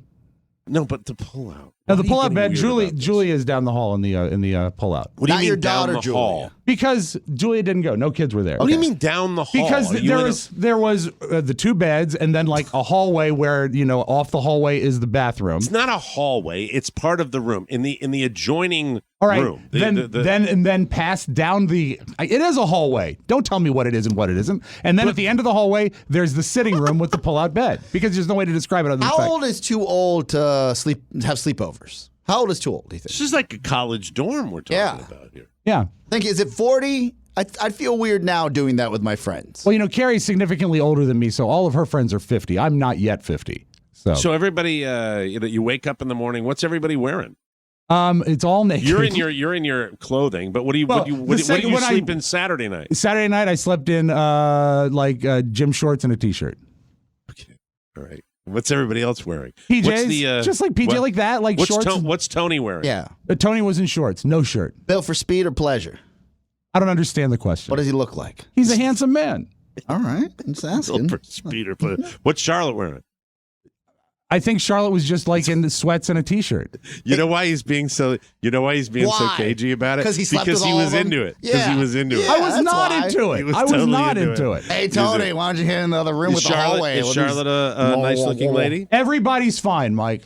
No, but the pullout. Now the pullout bed. Julia is down the hall in the pullout. What do you mean your down daughter, the Julia? hall? Because Julia didn't go. No kids were there. What do you mean down the hall? Because there was the 2 beds and then like a hallway where off the hallway is the bathroom. It's not a hallway. It's part of the room in the adjoining All right, room. Then pass down the. It is a hallway. Don't tell me what it is and what it isn't. And then at the end of the hallway, there's the sitting room with the pull-out bed. Because there's no way to describe it other than How old is too old to have sleepovers? How old is too old, do you think? This is like a college dorm we're talking about here. Yeah. Is it 40? I'd feel weird now doing that with my friends. Well, Carrie's significantly older than me, so all of her friends are 50. I'm not yet 50. So everybody, you wake up in the morning. What's everybody wearing? It's all naked. You're in your clothing, but what do you sleep in Saturday night? Saturday night I slept in gym shorts and a t-shirt. Okay, all right. What's everybody else wearing? PJs, just like PJ, like that, like shorts. What's Tony wearing? Yeah, Tony was in shorts, no shirt. Built for speed or pleasure? I don't understand the question. What does he look like? He's a handsome man. All right, I'm just asking. Built for speed or pleasure. What's Charlotte wearing? I think Charlotte was just like in the sweats and a t-shirt. You know why he's being so cagey about it? Because he slept with he all was of them? into it. Yeah. He was into it. Yeah, I was not why. into it. He was I was totally not into it. Hey, Tony, why don't you get in the other room with the hallway? Is Charlotte a nice-looking lady? Everybody's fine, Mike.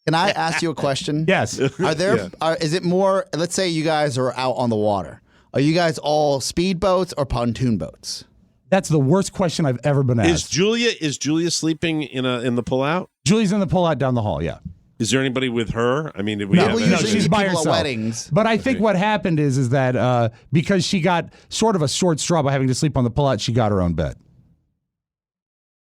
Can I ask you a question? Yes. Is it more, let's say you guys are out on the water. Are you guys all speedboats or pontoon boats? That's the worst question I've ever been asked. Is Julia sleeping in the pullout? Julie's in the pullout down the hall, yeah. Is there anybody with her? I mean, did no, she's by people herself. at weddings. But I think what happened is that because she got sort of a short straw by having to sleep on the pullout, she got her own bed.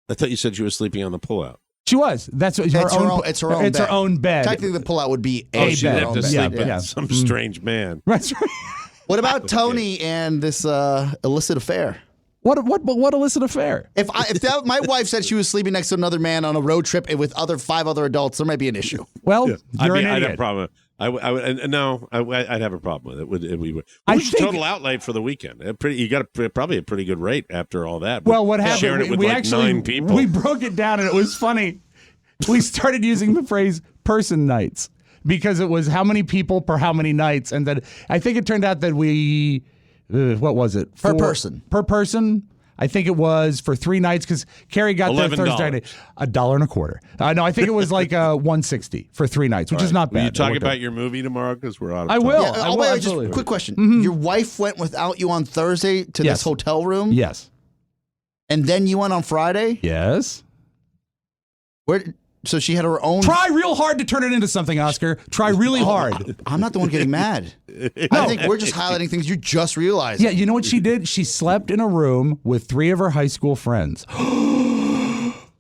I thought you said she was sleeping on the pullout. She was. That's what It's her own bed. her own bed. Technically, the pullout would be She'd bed. have to sleep with some strange man. That's right. What about Tony and this illicit affair? What illicit affair? If my wife said she was sleeping next to another man on a road trip with 5 other adults, there might be an issue. Well, you're an I'd idiot. have a problem. I'd have a problem with it. I What's think- total outlay for the weekend? You got probably a pretty good rate after all that. Well, what happened? Sharing it with we like actually 9 people. we broke it down, and it was funny. We started using the phrase "person nights" because it was how many people per how many nights, and then I think it turned out that we, what was it Per person. Per person. I think it was for 3 nights because Carrie got there $11. Thursday night, $1.25. No, I think it was like $160 for 3 nights, which is not bad. Will you talk about your movie tomorrow? Because we're out of I time. will. Yeah, I will, just absolutely. quick question. Your wife went without you on Thursday to Yes. this hotel room? Yes. And then you went on Friday? Yes. So she had her own... Try real hard to turn it into something, Oscar. Try really hard. I'm not the one getting mad. I think we're just highlighting things you just realized. Yeah, you know what she did? She slept in a room with 3 of her high school friends.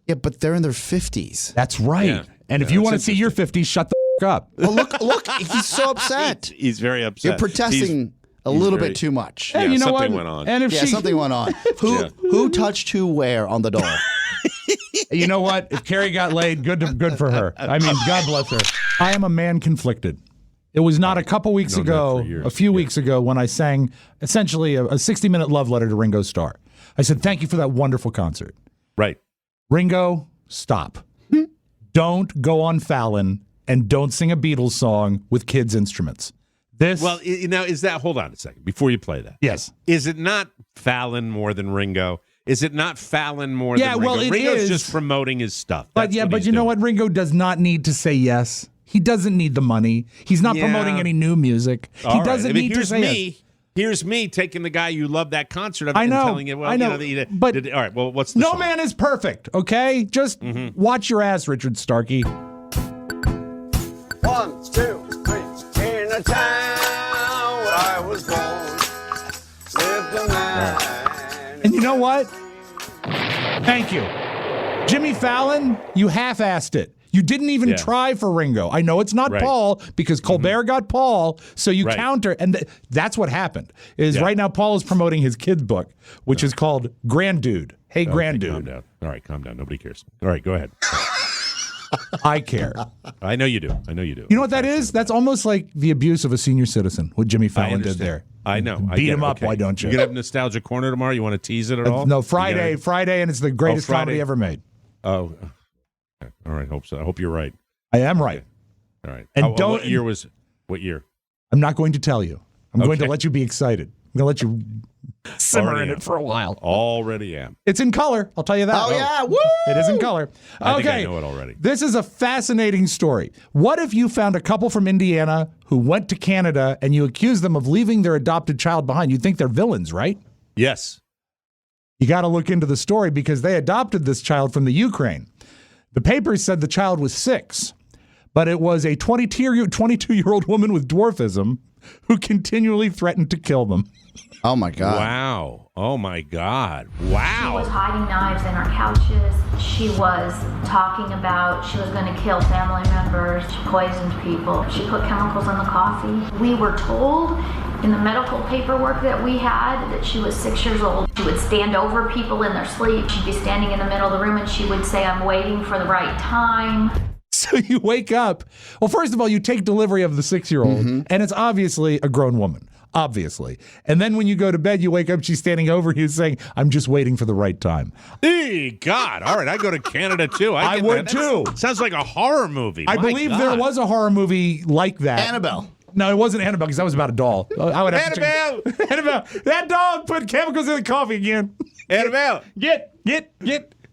Yeah, but they're in their 50s. That's right. Yeah. And if you want to see your 50s, shut the up. Well, look, he's so upset. He's very upset. You're protesting a little bit too much. Hey, you know something what? went on. And if Something went on. Who touched who where on the door? You know what? If Carrie got laid, good for her. I mean, God bless her. I am a man conflicted. It was not a couple weeks ago, a few weeks ago, when I sang essentially a 60-minute love letter to Ringo Starr. I said, thank you for that wonderful concert. Right. Ringo, stop. Don't go on Fallon and don't sing a Beatles song with kids' instruments. Well, now, is that... Hold on a second before you play that. Yes. Is it not Fallon more than Ringo? Is it not Fallon more than Ringo? Well, it Ringo's is. just promoting his stuff. But you know what? Ringo does not need to say yes. He doesn't need the money. He's not promoting any new music. He doesn't need to say yes. Here's me taking the guy you loved that concert of I know. and telling you, well, I know. You know, but all right, well, what's the No song? man is perfect, okay? Just watch your ass, Richard Starkey. 1, 2, 3. In a town where I was born, lived a man. And you know what? Thank you. Jimmy Fallon, you half-assed it. You didn't even try for Ringo. I know it's not Paul because Colbert got Paul, so you counter, and that's what happened. Right now Paul is promoting his kid's book, which is called Grand Dude. Hey, Grand Dude. Calm down. All right, calm down. Nobody cares. All right, go ahead. I care. I know you do. I know you do. You know what that is? That's almost like the abuse of a senior citizen, what Jimmy Fallon did there. I know. Beat him up, why don't you? You're going to have Nostalgia Corner tomorrow? You want to tease it at all? No, Friday, and it's the greatest Friday? comedy ever made. Oh, okay. All right. Hope so. I hope you're right. I am right. All right. And what year? I'm not going to tell you. I'm going to let you be excited. I'm going to let you simmer Already in am. it for a while. Already am. It's in color. I'll tell you that. Oh, yeah. Woo! It is in color. I Okay. think I know it already. This is a fascinating story. What if you found a couple from Indiana who went to Canada and you accused them of leaving their adopted child behind? You'd think they're villains, right? Yes. You got to look into the story because they adopted this child from the Ukraine. The papers said the child was 6, but it was a 22-year-old woman with dwarfism who continually threatened to kill them. Oh, my God. Wow. Oh, my God. She was Wow. hiding knives in our couches. She was talking about she was going to kill family members. She poisoned people. She put chemicals in the coffee. We were told in the medical paperwork that we had that she was 6 years old. She would stand over people in their sleep. She'd be standing in the middle of the room and she would say, "I'm waiting for the right time." So you wake up. Well, first of all, you take delivery of the 6-year-old, and it's obviously a grown woman. Obviously. And then when you go to bed, you wake up, she's standing over you saying, "I'm just waiting for the right time." Hey, God. All right. I go to Canada, too. I get would, that. too. Sounds like a horror movie. I My believe God. there was a horror movie like that. Annabelle. No, it wasn't Annabelle because that was about a doll. I would have Annabelle! To check. Annabelle! That dog put chemicals in the coffee again. Annabelle! Get.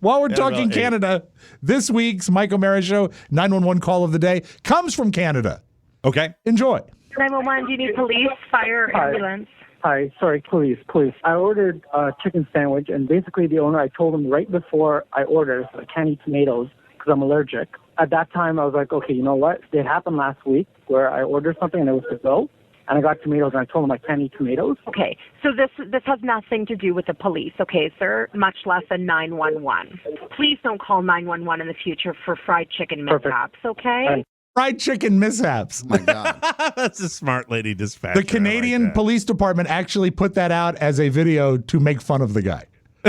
While we're talking Annabelle, Canada, this week's Mike O'Mara Show 911 call of the day comes from Canada. Okay. Enjoy. 911, do you need police, fire, or ambulance? Hi, sorry, police. I ordered a chicken sandwich, and basically the owner, I told him right before I ordered, I can't eat tomatoes because I'm allergic. At that time, I was like, okay, you know what? It happened last week where I ordered something and it was to go. and I got tomatoes, and I told him I can't eat tomatoes. Okay, so this has nothing to do with the police, okay, sir? Much less than 911. Please don't call 911 in the future for fried chicken mishaps, okay? Fried chicken mishaps. Oh my God. That's a smart lady dispatcher. The Canadian Police Department actually put that out as a video to make fun of the guy.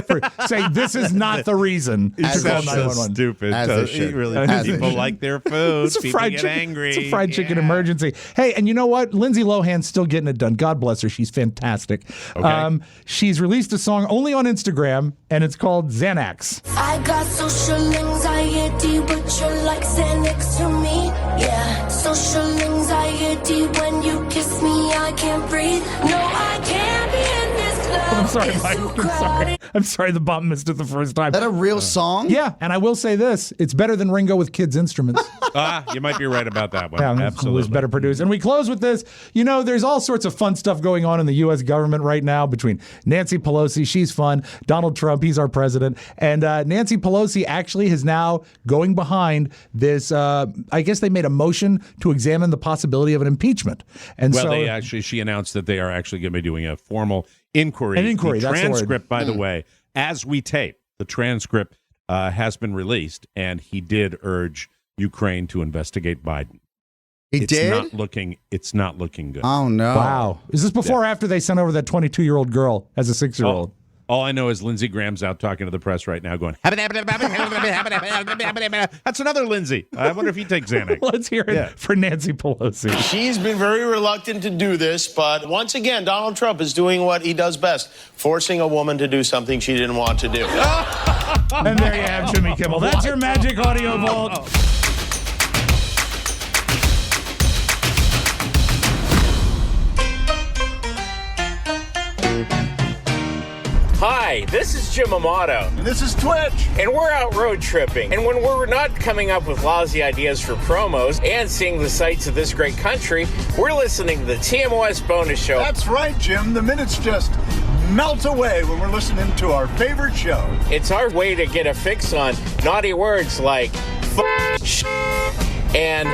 For saying this is not the reason to call 911. Stupid. As they should. Really, As they people should. like their food. It's a People fried get chicken. angry. It's a fried chicken emergency. Hey, and you know what? Lindsay Lohan's still getting it done. God bless her. She's fantastic. Okay. She's released a song only on Instagram, and it's called Xanax. I got social anxiety, but you're like Xanax to me. Yeah, social anxiety when you kiss me, I can't breathe. No, I can't be in this club. I'm sorry, It's Mike. too I'm sorry. crowded. I'm sorry the bomb missed it the first time. Is that a real song? Yeah, and I will say this. It's better than Ringo with kids' instruments. You might be right about that one. Yeah, Absolutely. it was better produced. And we close with this. You know, there's all sorts of fun stuff going on in the U.S. government right now between Nancy Pelosi, she's fun, Donald Trump, he's our president, and Nancy Pelosi actually is now going behind this. I guess they made a motion to examine the possibility of an impeachment. And Well, she announced that they are actually going to be doing a formal inquiry. An inquiry, The that's the word. transcript, by the way, as we tape, the transcript has been released, and he did urge Ukraine to investigate Biden. He did? It's not looking good. Oh, no. Wow. Is this before or after they sent over that 22-year-old girl as a 6-year-old? All I know is Lindsey Graham's out talking to the press right now going, that's another Lindsey. I wonder if he takes Xanax. Let's hear it for Nancy Pelosi. She's been very reluctant to do this, but once again, Donald Trump is doing what he does best, forcing a woman to do something she didn't want to do. And there you have Jimmy Kimmel. That's your Magic Audio Vault. Hi, this is Jim Amato. And this is Twitch. And we're out road tripping. And when we're not coming up with lousy ideas for promos and seeing the sights of this great country, we're listening to the TMOS bonus show. That's right, Jim. The minutes just melt away when we're listening to our favorite show. It's our way to get a fix on naughty words like and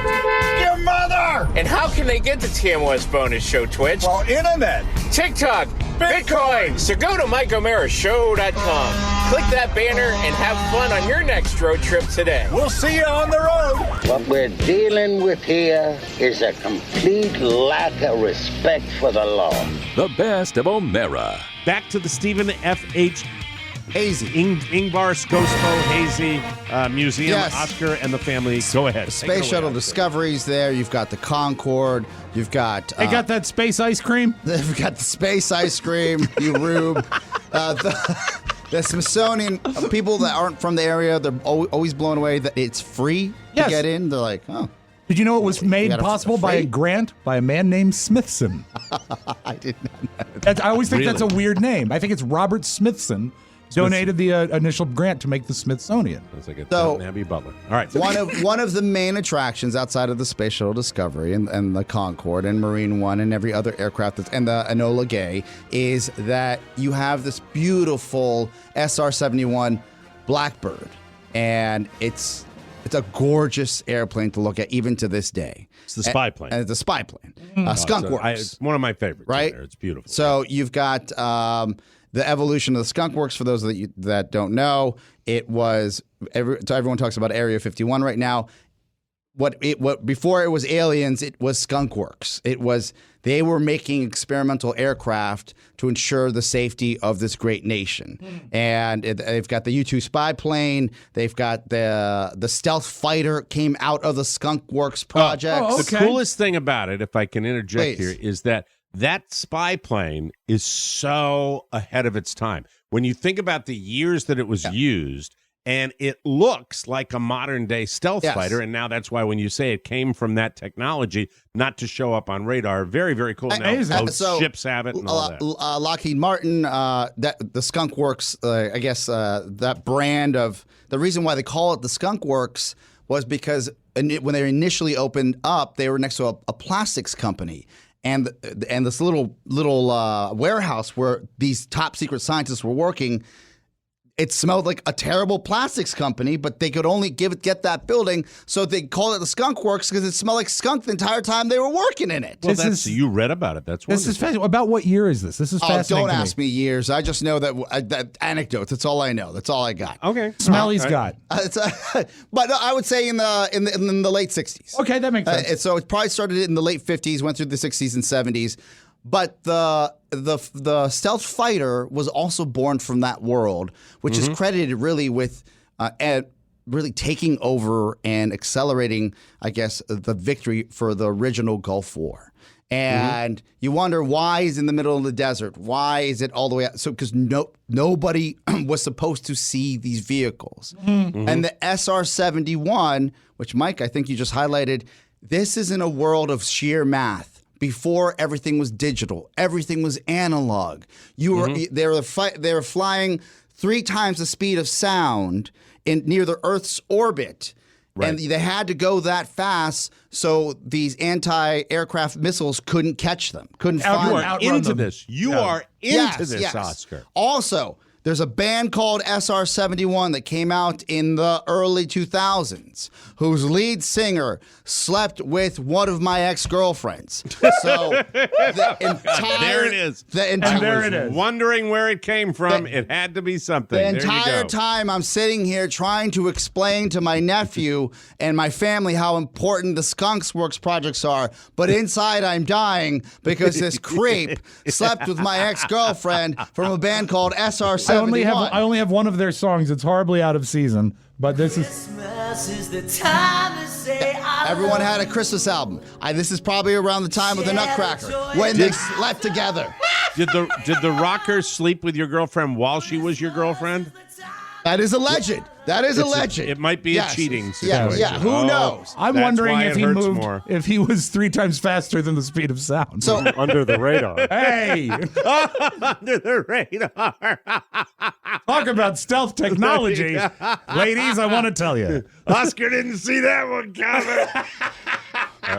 your mother. And how can they get the TMOS bonus show, Twitch? Well, internet, TikTok, Bitcoin. So go to MikeO'MaraShow.com. Click that banner and have fun on your next road trip today. We'll see you on the road. What we're dealing with here is a complete lack of respect for the law. The best of O'Mara. Back to the Stephen F.H. Hazy. Ingvar Skosmo Hazy Museum, Yes. Oscar and the family. Go ahead. Space Shuttle Discovery's there. You've got the Concorde. You've got... They got that space ice cream? They've got the space ice cream, you rube. The Smithsonian, people that aren't from the area, they're always blown away that it's free to get in. They're like, oh. Did you know it was made gotta possible by a free? grant by a man named Smithson? I did not know that. I always think that's a Really? weird name. I think it's Robert Smithson donated the initial grant to make the Smithsonian. It's like a So- Abby Butler. All right. One of the main attractions outside of the Space Shuttle Discovery and the Concorde and Marine One and every other aircraft and the Enola Gay is that you have this beautiful SR-71 Blackbird, and it's a gorgeous airplane to look at even to this day. It's the spy plane. And it's a spy plane. Oh, Skunk so Works. it's one of my favorites. Right? There. It's beautiful. So you've got the evolution of the Skunk Works. For those that don't know, it was so everyone talks about Area 51 right now. What before it was aliens, it was Skunk Works. They were making experimental aircraft to ensure the safety of this great nation. And they've got the U-2 spy plane. They've got the stealth fighter came out of the Skunk Works project. The coolest thing about it, if I can interject Please. here, is that spy plane is so ahead of its time. When you think about the years that it was used, and it looks like a modern day stealth fighter, and now that's why when you say it came from that technology, not to show up on radar, very, very cool. Now both ships have it and all that. Lockheed Martin, the Skunk Works, I guess that brand of the reason why they call it the Skunk Works was because when they initially opened up, they were next to a plastics company. And this little warehouse where these top secret scientists were working, It smelled like a terrible plastics company, but they could only get that building, so they called it the Skunk Works because it smelled like skunk the entire time they were working in it. Well, you read about it. That's this is fascinating. About what year is this? This is fascinating. Don't ask me years. I just know that anecdotes. That's all I know. That's all I got. Okay. Smelly's got. But no, I would say in the late 60s. Okay, that makes sense. So it probably started in the late 50s, went through the 60s and 70s. But the stealth fighter was also born from that world, which is credited really with really taking over and accelerating, I guess, the victory for the original Gulf War. And you wonder, why is it in the middle of the desert? Why is it all the way out? So because nobody was supposed to see these vehicles. And the SR-71, which Mike, I think you just highlighted, this is in a world of sheer math. Before everything was digital, everything was analog. They were flying 3 times the speed of sound near the Earth's orbit. Right. And they had to go that fast so these anti-aircraft missiles couldn't catch them, couldn't find them. You are into this. You are into this, Oscar. Also, there's a band called SR-71 that came out in the early 2000s, whose lead singer slept with one of my ex-girlfriends. So the entire... There it is. There it is. Wondering where it came from. It had to be something. The entire time I'm sitting here trying to explain to my nephew and my family how important the Skunks Works projects are, but inside I'm dying because this creep slept with my ex-girlfriend from a band called SR-71. I only have one of their songs. It's horribly out of season, but this is... is the time to say Everyone had a Christmas album. This is probably around the time of the Nutcracker when they slept together. Did the rocker sleep with your girlfriend while she was your girlfriend? That is alleged. That is alleged. It might be a cheating situation. Yeah. Who knows? I'm wondering if he moved, if he was 3 times faster than the speed of sound. So under the radar. Hey, under the radar. Talk about stealth technology, ladies. I want to tell you, Oscar didn't see that one coming.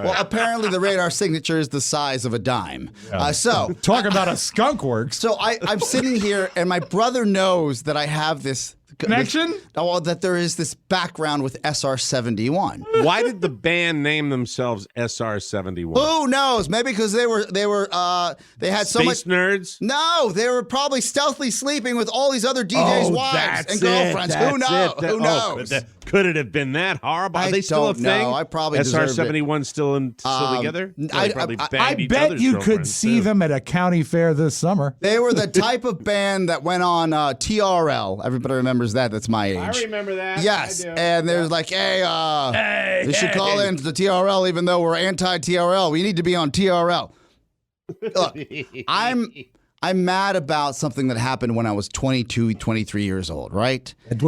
Well, apparently the radar signature is the size of a dime. So talk about a skunk works. So I'm sitting here, and my brother knows that I have this connection. That there is this background with SR-71. Why did the band name themselves SR-71? Who knows? Maybe because they had so much Space nerds. No, they were probably stealthily sleeping with all these other DJs' wives and girlfriends. Who knows? Who knows? Could it have been that horrible? Are they still a thing? No, I probably SR-71 still together? I bet you could see them at a county fair this summer. They were the type of band that went on TRL. Everybody remembers that. That's my age. I remember that. Yes, and there's like, hey, you should call in to the TRL even though we're anti-TRL. We need to be on TRL. Look, I'm mad about something that happened when I was 22, 23 years old, right? That's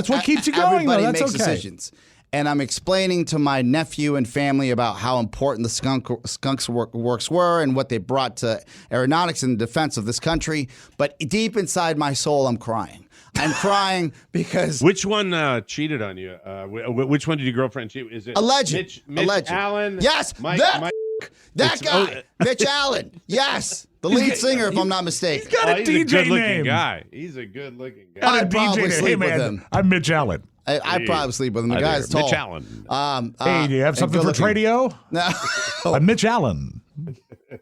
what keeps you going, though. That's makes okay. decisions. And I'm explaining to my nephew and family about how important the Skunks Works were and what they brought to aeronautics and defense of this country. But deep inside my soul, I'm crying. I'm crying because... Which one cheated on you? Which one did your girlfriend cheat? Is it Alleged. Mitch Allen? Yes, that guy. Mitch Allen. Yes. The lead singer, if I'm not mistaken. He's got a DJ good-looking name. Guy. He's a good-looking guy. Got a I'd probably DJ sleep name. Hey, with man, him. I'm Mitch Allen. I'd probably sleep with him. The guy's tall. Mitch Allen. Hey, do you have something for Tradio? No. I'm Mitch Allen.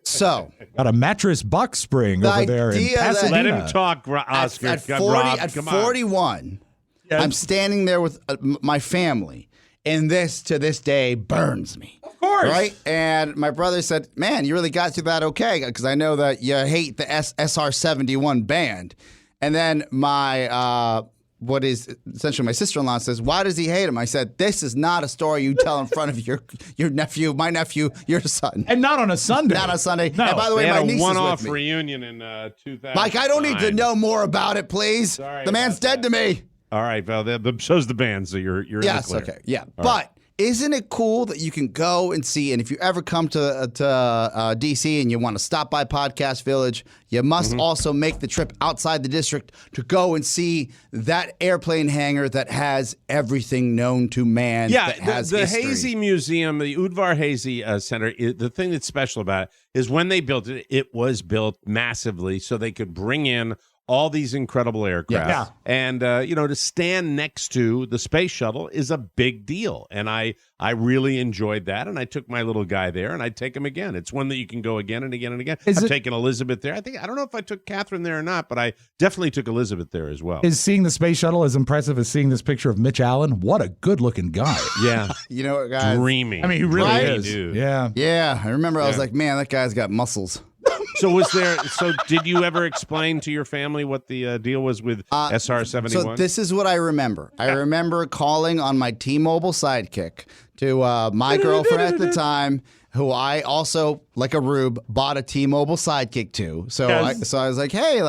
So, got a mattress box spring over there in Pasadena. Let him talk, Oscar. At 41, I'm standing there with my family, and this to this day burns me. Of course. Right? And my brother said, man, you really got through that okay, because I know that you hate the SR-71 band. And then my... what is essentially my sister-in-law says, why does he hate him? I said, this is not a story you tell in front of your nephew, my nephew, your son. And not on a Sunday. Not on a Sunday. No. And by the way, my niece is with me. They had a one-off reunion in 2000. Mike, I don't need to know more about it, please. Sorry the man's dead to me. All right, well, so's the band, so you're in the clear. Okay, yeah. All but right. isn't it cool that you can go and see, and if you ever come to D.C. and you want to stop by Podcast Village, you must also make the trip outside the district to go and see that airplane hangar that has everything known to man. Yeah, that has the history. Hazy Museum, the Udvar Hazy Center, the thing that's special about it is when they built it, it was built massively so they could bring in all these incredible aircraft. Yeah. And, to stand next to the space shuttle is a big deal. And I really enjoyed that. And I took my little guy there, and I'd take him again. It's one that you can go again and again and again. I've taken Elizabeth there. I don't know if I took Catherine there or not, but I definitely took Elizabeth there as well. Is seeing the space shuttle as impressive as seeing this picture of Mitch Allen? What a good-looking guy. Yeah. You know what, guys? Dreamy. I mean, he really Right? is. Dude. Yeah. Yeah, I remember I was like, man, that guy's got muscles. So did you ever explain to your family what the deal was with SR-71? So this is what I remember. I remember calling on my T-Mobile sidekick to my girlfriend at the time, who I also, like a rube, bought a T-Mobile sidekick to. So I was like, hey,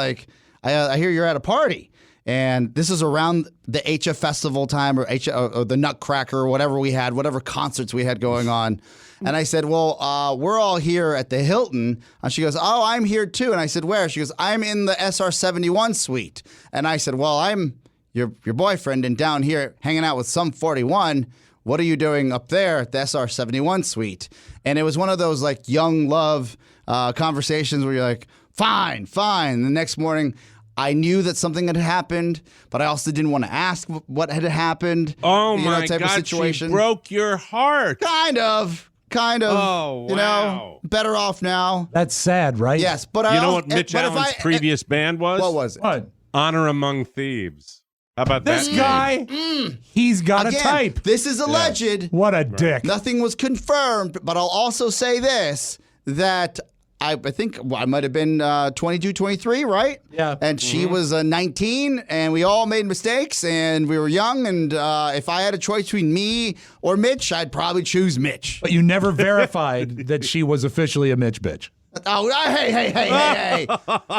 I hear you're at a party. And this is around the HF Festival time or the Nutcracker or whatever concerts we had going on. And I said, well, we're all here at the Hilton. And she goes, oh, I'm here too. And I said, where? She goes, I'm in the SR-71 suite. And I said, well, I'm your boyfriend and down here hanging out with some 41. What are you doing up there at the SR-71 suite? And it was one of those like young love conversations where you're like, fine. And the next morning, I knew that something had happened, but I also didn't want to ask what had happened. Oh, my type God, of situation. she broke your heart. Kind of. Oh, wow. Better off now. That's sad, right? Yes, but you know what Mitch Allen's previous band was? What was it? What? Honor Among Thieves. How about This that? guy, he's got Again, a type. This is alleged. What a dick. Nothing was confirmed, but I'll also say this, that I think I might have been 22, 23, right? Yeah. And she was 19, and we all made mistakes, and we were young, and if I had a choice between me or Mitch, I'd probably choose Mitch. But you never verified that she was officially a Mitch bitch. Oh, hey.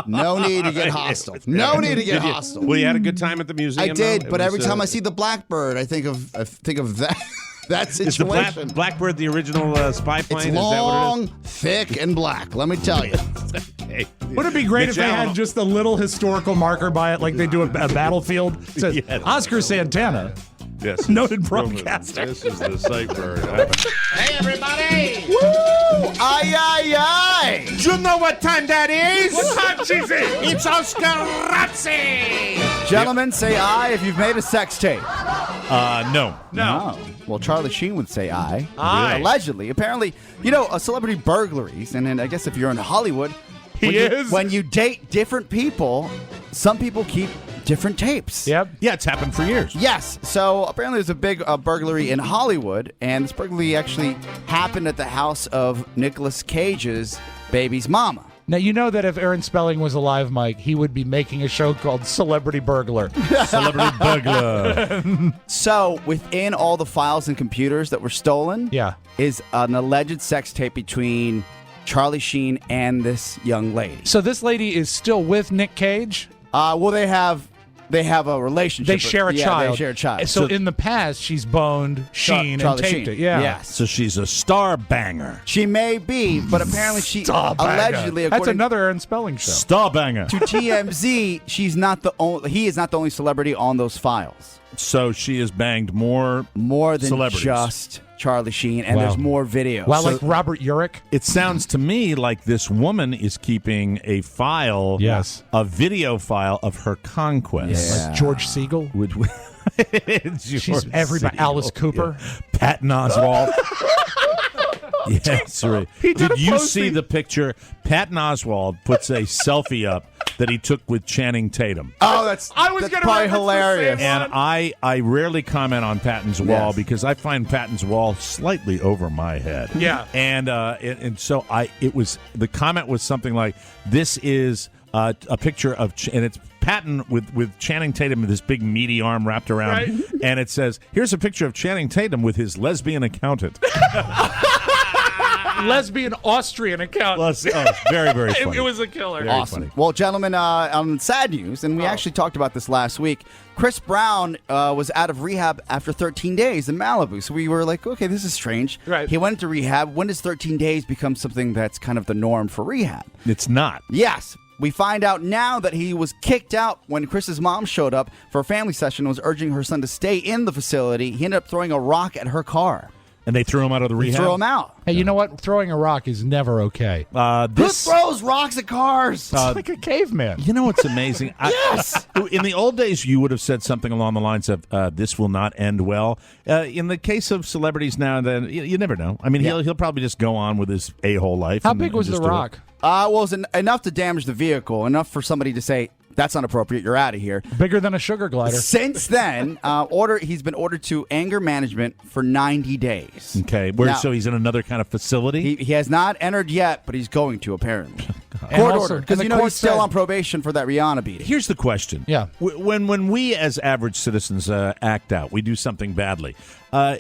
No need to get hostile. No need to get hostile. Well, you had a good time at the museum? I did, though? but every time I was, see the blackbird, I think of that. That is the situation. Blackbird the original spy plane? It's Is that long, what it is? thick, and black. Let me tell you. Okay. Would it be great Mitch if they Allen- had just a little historical marker by it, like they do at a battlefield? It says Yes. Oscar Santana, Yes. noted broadcaster. This is the cipher. Hey, everybody! Woo! Aye. Do you know what time that is? What time is it? It's Oscar Razzi! Gentlemen, say aye if you've made a sex tape. No. No. Well, Charlie Sheen would say aye. Aye. Allegedly. Apparently, celebrity burglaries, and then I guess if you're in Hollywood, when you date different people, some people keep different tapes. Yep. Yeah, it's happened for years. Yes. So apparently there's a big burglary in Hollywood, and this burglary actually happened at the house of Nicolas Cage's baby's mama. Now, you know that if Aaron Spelling was alive, Mike, he would be making a show called Celebrity Burglar. Celebrity burglar. So within all the files and computers that were stolen is an alleged sex tape between Charlie Sheen and this young lady. So this lady is still with Nick Cage? Well, they have a relationship. They share a child. They share a child. So in the past, she's boned Sheen Charlie and taped Sheen. it. Yeah. Yes. So she's a star banger. She may be, but apparently she allegedly, That's according another Aaron Spelling show. Star banger. to TMZ, he is not the only celebrity on those files. So she has banged more than celebrities. just Charlie Sheen, and there's more videos. Wow, like Robert Urich? It sounds to me like this woman is keeping a file, a video file of her conquest. Like George Siegel? She's everybody. Alice Cooper? Yeah. Patton Oswalt. Yes, right. Did you see the picture? Patton Oswalt puts a selfie up that he took with Channing Tatum. Oh, that's probably hilarious. And I rarely comment on Patton's wall because I find Patton's wall slightly over my head. Yeah. And so the comment was something like, "This is a picture of," and it's Patton with Channing Tatum with this big meaty arm wrapped around, Right. and it says, "Here's a picture of Channing Tatum with his lesbian accountant." Lesbian Austrian account. Very, very funny. It was a killer. Very Awesome. funny. Well, gentlemen, on sad news, and we actually talked about this last week, Chris Brown was out of rehab after 13 days in Malibu. So we were like, okay, this is strange. Right. He went to rehab. When does 13 days become something that's kind of the norm for rehab? It's not. Yes. We find out now that he was kicked out when Chris's mom showed up for a family session and was urging her son to stay in the facility. He ended up throwing a rock at her car. And they threw him out of the rehab? Threw him out. Hey, you know what? Throwing a rock is never okay. Who throws rocks at cars? It's like a caveman. You know what's amazing? Yes. In the old days, you would have said something along the lines of, this will not end well. In the case of celebrities now and then, you never know. I mean, he'll probably just go on with his a-hole life. How big was the rock? Well, it was enough to damage the vehicle, enough for somebody to say, that's not appropriate, you're out of here. Bigger than a sugar glider. Since then, he's been ordered to anger management for 90 days. Okay, so he's in another kind of facility? He has not entered yet, but he's going to, apparently. And Court also- ordered, because and the he's court still said- on probation for that Rihanna beating. Here's the question. Yeah. When we as average citizens act out, we do something badly.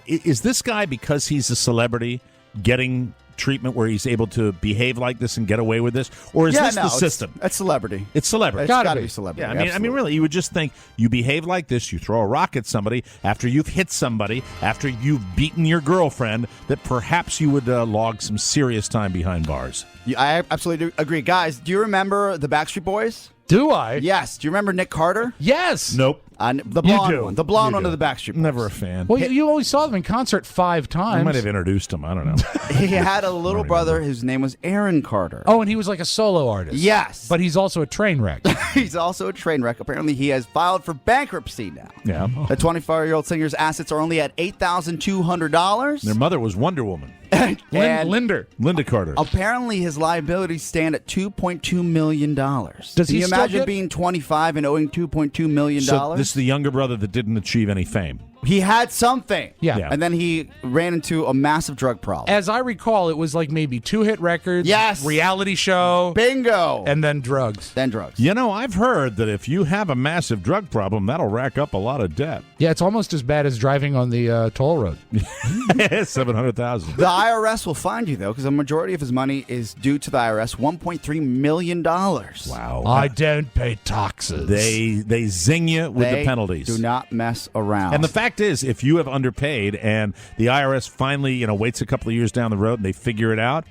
Is this guy, because he's a celebrity, getting treatment where he's able to behave like this and get away with this, or is this the system? It's celebrity. It's celebrity. It's gotta be celebrity. Yeah, I mean, absolutely. really, you would just think you behave like this, you throw a rock at somebody after you've hit somebody, after you've beaten your girlfriend, that perhaps you would log some serious time behind bars. Yeah, I absolutely agree. Guys, do you remember the Backstreet Boys? Do I? Yes. Do you remember Nick Carter? Yes. Nope. The blonde do. one. The blonde You one do. of the Backstreet Boys. Never a fan. Well, you always saw them in concert 5 times. I might have introduced him. I don't know. He had a little brother whose name was Aaron Carter. Oh, and he was like a solo artist. Yes. But he's also a train wreck. He's also a train wreck. Apparently, he has filed for bankruptcy now. Yeah. The 24-year-old singer's assets are only at $8,200. Their mother was Wonder Woman. And Linda Carter. apparently, his liabilities stand at $2.2 million. Does he you still imagine get- being 25 and owing $2.2 million? So this is the younger brother that didn't achieve any fame. He had something. Yeah. And then he ran into a massive drug problem. As I recall, it was like maybe 2-hit records. Yes. Reality show. Bingo. And then drugs. You know, I've heard that if you have a massive drug problem, that'll rack up a lot of debt. Yeah, it's almost as bad as driving on the toll road. $700,000. The IRS will find you, though, because a majority of his money is due to the IRS, $1.3 million. Wow. I don't pay taxes. They zing you with They the penalties. do not mess around. And the fact is, if you have underpaid and the IRS finally, waits a couple of years down the road and they figure it out,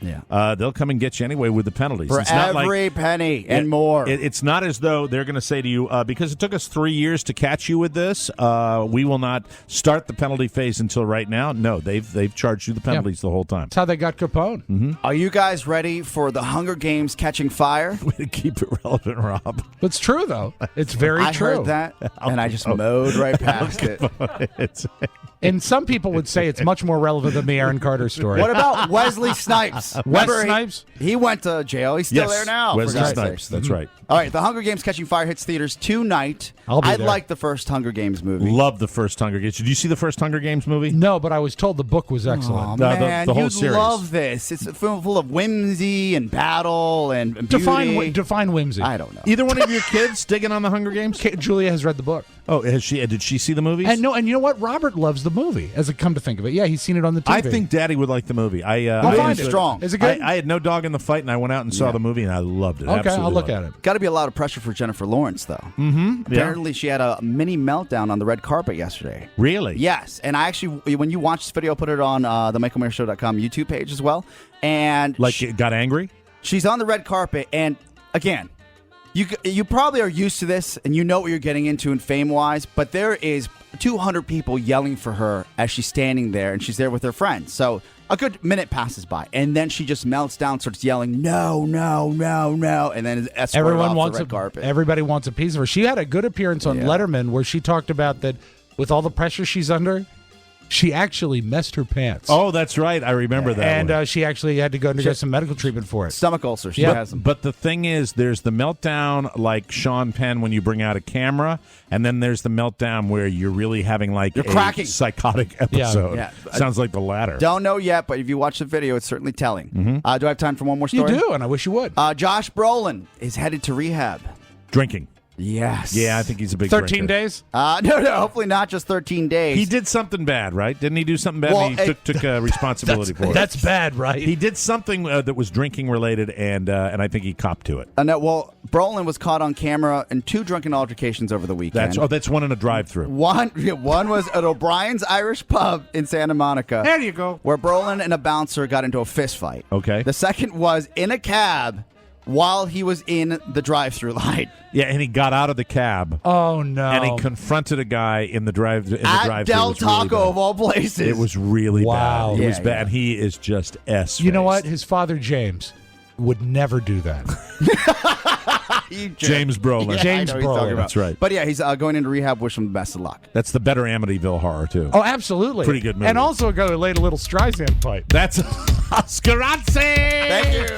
they'll come and get you anyway with the penalties. For It's not every penny and more. It's not as though they're going to say to you, because it took us 3 years to catch you with this, we will not start the penalty phase until right now. No, they've charged you the penalties the whole time. That's how they got Capone. Mm-hmm. Are you guys ready for the Hunger Games catching fire? Way to keep it relevant, Rob. It's true, though. It's very I true. heard that, and I just mowed right past it. And some people would say it's much more relevant than the Aaron Carter story. What about Wesley Snipes? Remember, Snipes? He went to jail. He's still there now. Wesley for God's Snipes. sakes. That's right. All right, The Hunger Games Catching Fire hits theaters tonight. I'll be I there. like the first Hunger Games movie. Love the first Hunger Games. Did you see the first Hunger Games movie? No, but I was told the book was Oh, excellent. man, the whole you'd series. love this. It's full of whimsy and battle and beauty. Define whimsy. I don't know. Either one of your kids digging on the Hunger Games? Julia has read the book. Oh, has she? Did she see the movies? And you know what? Robert loves the movie. As I come to think of it, yeah, he's seen it on the TV. I think Daddy would like the movie. I'll find it. Strong. Is it good? I had no dog in the fight, and I went out and saw the movie, and I loved it. Okay, Absolutely I'll look loved at it. Got to be a lot of pressure for Jennifer Lawrence, though. Mm-hmm. Apparently, she had a mini meltdown on the red carpet yesterday. Really? Yes. And I actually, when you watch this video, I'll put it on the MichaelMayersShow.com YouTube page as well. And It got angry? she's on the red carpet, and again, you probably are used to this, and you know what you're getting into in fame-wise, but there is 200 people yelling for her as she's standing there, and she's there with her friends. So a good minute passes by, and then she just melts down, starts yelling, "No, no, no, no!" And then escorted Everyone off wants the red carpet. Everybody wants a piece of her. She had a good appearance on Letterman where she talked about that with all the pressure she's under, she actually messed her pants. Oh, that's right. I remember that. And she actually had to go undergo some medical treatment for it. Stomach ulcer. She Yeah. has them. But the thing is, there's the meltdown like Sean Penn when you bring out a camera, and then there's the meltdown where you're really having like You're a cracking. psychotic episode. Yeah. Sounds like the latter. Don't know yet, but if you watch the video, it's certainly telling. Do I have time for one more You story? do, and I wish you would. Josh Brolin is headed to rehab. Drinking. Yes. Yeah, I think he's a big 13 drinker. days? No, hopefully not just 13 days. He did something bad, right? Didn't he do something bad? Well, and he took responsibility for it. That's bad, right? He did something that was drinking related, and I think he copped to it. No, well, Brolin was caught on camera in 2 drunken altercations over the weekend. That's one in a drive-through. One was at O'Brien's Irish Pub in Santa Monica. There you go. Where Brolin and a bouncer got into a fist fight. Okay. The second was in a cab while he was in the drive-through line. Yeah, and he got out of the cab. Oh no! And he confronted a guy in the drive-through. At Del Taco, of all places. It was really Wow. bad. It Yeah, was bad. And he is just S. You know what? His father, James, would never do that. James Brolin. Yeah, James I know who he's talking Brolin. about. That's right. But yeah, he's going into rehab. Wish him the best of luck. That's the better Amityville Horror, too. Oh, absolutely. Pretty good movie. And also a guy who laid a little Streisand pipe. That's Oscarazzi! Thank you.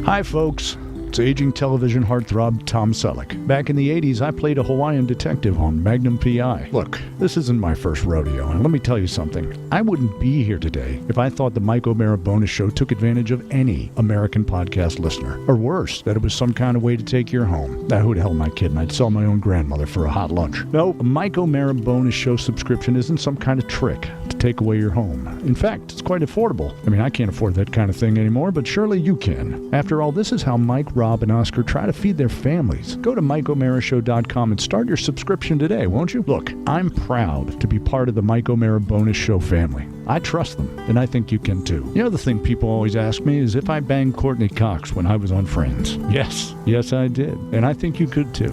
Hi, folks. It's aging television heartthrob Tom Selleck. Back in the 80s, I played a Hawaiian detective on Magnum P.I. Look, this isn't my first rodeo, and let me tell you something. I wouldn't be here today if I thought the Mike O'Mara Bonus Show took advantage of any American podcast listener. Or worse, that it was some kind of way to take your home. Now, who the hell am I kidding? I'd sell my own grandmother for a hot lunch. No, a Mike O'Mara Bonus Show subscription isn't some kind of trick to take away your home. In fact, it's quite affordable. I mean, I can't afford that kind of thing anymore, but surely you can. After all, this is how Mike, Rob, and Oscar try to feed their families. Go to MikeO'MaraShow.com and start your subscription today, won't you? Look, I'm proud to be part of the Mike O'Mara Bonus Show family. I trust them, and I think you can too. The other thing people always ask me is if I banged Courtney Cox when I was on Friends. Yes, I did. And I think you could too.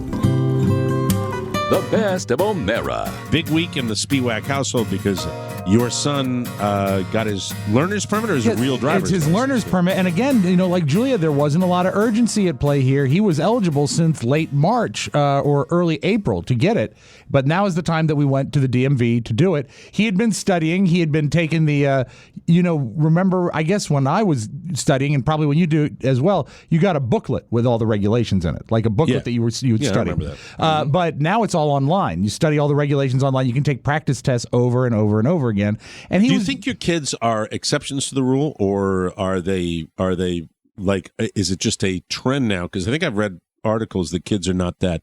The best of O'Mara. Big week in the Spiewak household because your son got his learner's permit or his real driver's It's his license? learner's permit. And again, like Julia, there wasn't a lot of urgency at play here. He was eligible since late March or early April to get it. But now is the time that we went to the DMV to do it. He had been studying. He had been taking the, remember, I guess when I was studying, and probably when you do it as well, you got a booklet with all the regulations in it, like a booklet that you would study. I remember that. But now it's all online. You study all the regulations online. You can take practice tests over and over and over again. And Do you think your kids are exceptions to the rule, or are they like? Is it just a trend now? Because I think I've read articles that kids are not that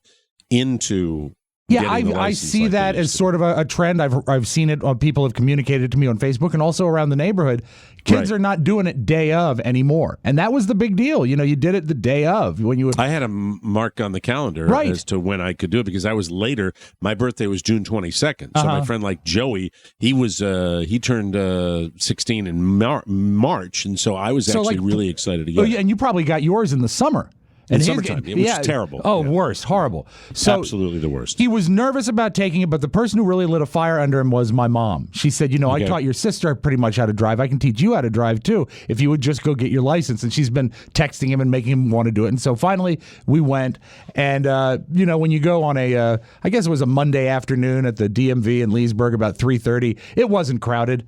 into. Yeah, I see that as sort of a trend. I've seen it. People have communicated to me on Facebook and also around the neighborhood. Kids are not doing it day of anymore, and that was the big deal. You did it the day of when you would. I had a mark on the calendar as to when I could do it because I was later. My birthday was June 22nd, so my friend like Joey, he turned 16 in March, and so I was actually really excited to get it. And you probably got yours in the summer. In summertime, it was terrible. Oh, worse, horrible. So absolutely the worst. He was nervous about taking it, but the person who really lit a fire under him was my mom. She said, I taught your sister pretty much how to drive. I can teach you how to drive too if you would just go get your license. And she's been texting him and making him want to do it. And so finally we went. And, when you go on I guess it was a Monday afternoon at the DMV in Leesburg about 3:30, it wasn't crowded.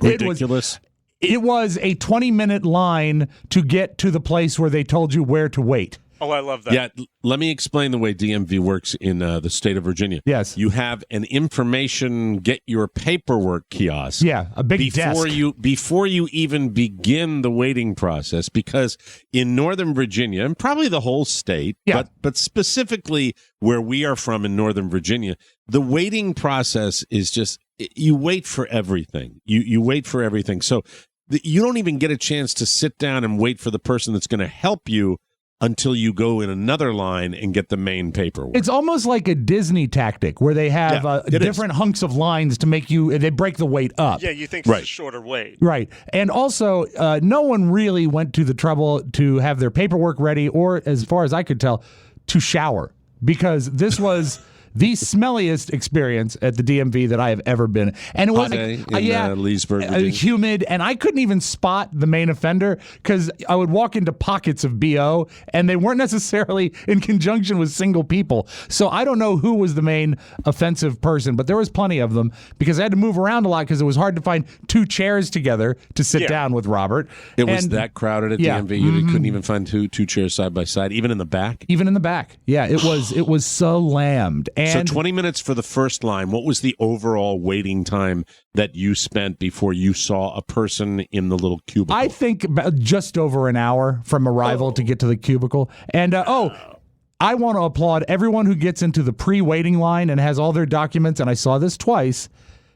Ridiculous. It was a 20-minute line to get to the place where they told you where to wait. Oh, I love that. Yeah, let me explain the way DMV works in the state of Virginia. Yes. You have an information get your paperwork kiosk. Yeah, a big desk. Before you even begin the waiting process, because in Northern Virginia, and probably the whole state, but specifically where we are from in Northern Virginia, the waiting process is just, you wait for everything. You wait for everything. So you don't even get a chance to sit down and wait for the person that's going to help you until you go in another line and get the main paperwork. It's almost like a Disney tactic where they have different hunks of lines to make they break the wait up. Yeah, you think it's a shorter wait. Right. And also, no one really went to the trouble to have their paperwork ready or, as far as I could tell, to shower, because this was the smelliest experience at the DMV that I have ever been. And it was Leesburg, Virginia. Humid, and I couldn't even spot the main offender because I would walk into pockets of BO, and they weren't necessarily in conjunction with single people. So I don't know who was the main offensive person, but there was plenty of them because I had to move around a lot because it was hard to find two chairs together to sit down with Robert. It was that crowded at DMV. You couldn't even find two chairs side by side, even in the back? Even in the back. Yeah, it was so lammed. And so 20 minutes for the first line. What was the overall waiting time that you spent before you saw a person in the little cubicle? I think about just over an hour from arrival to get to the cubicle. And, I want to applaud everyone who gets into the pre-waiting line and has all their documents, and I saw this twice,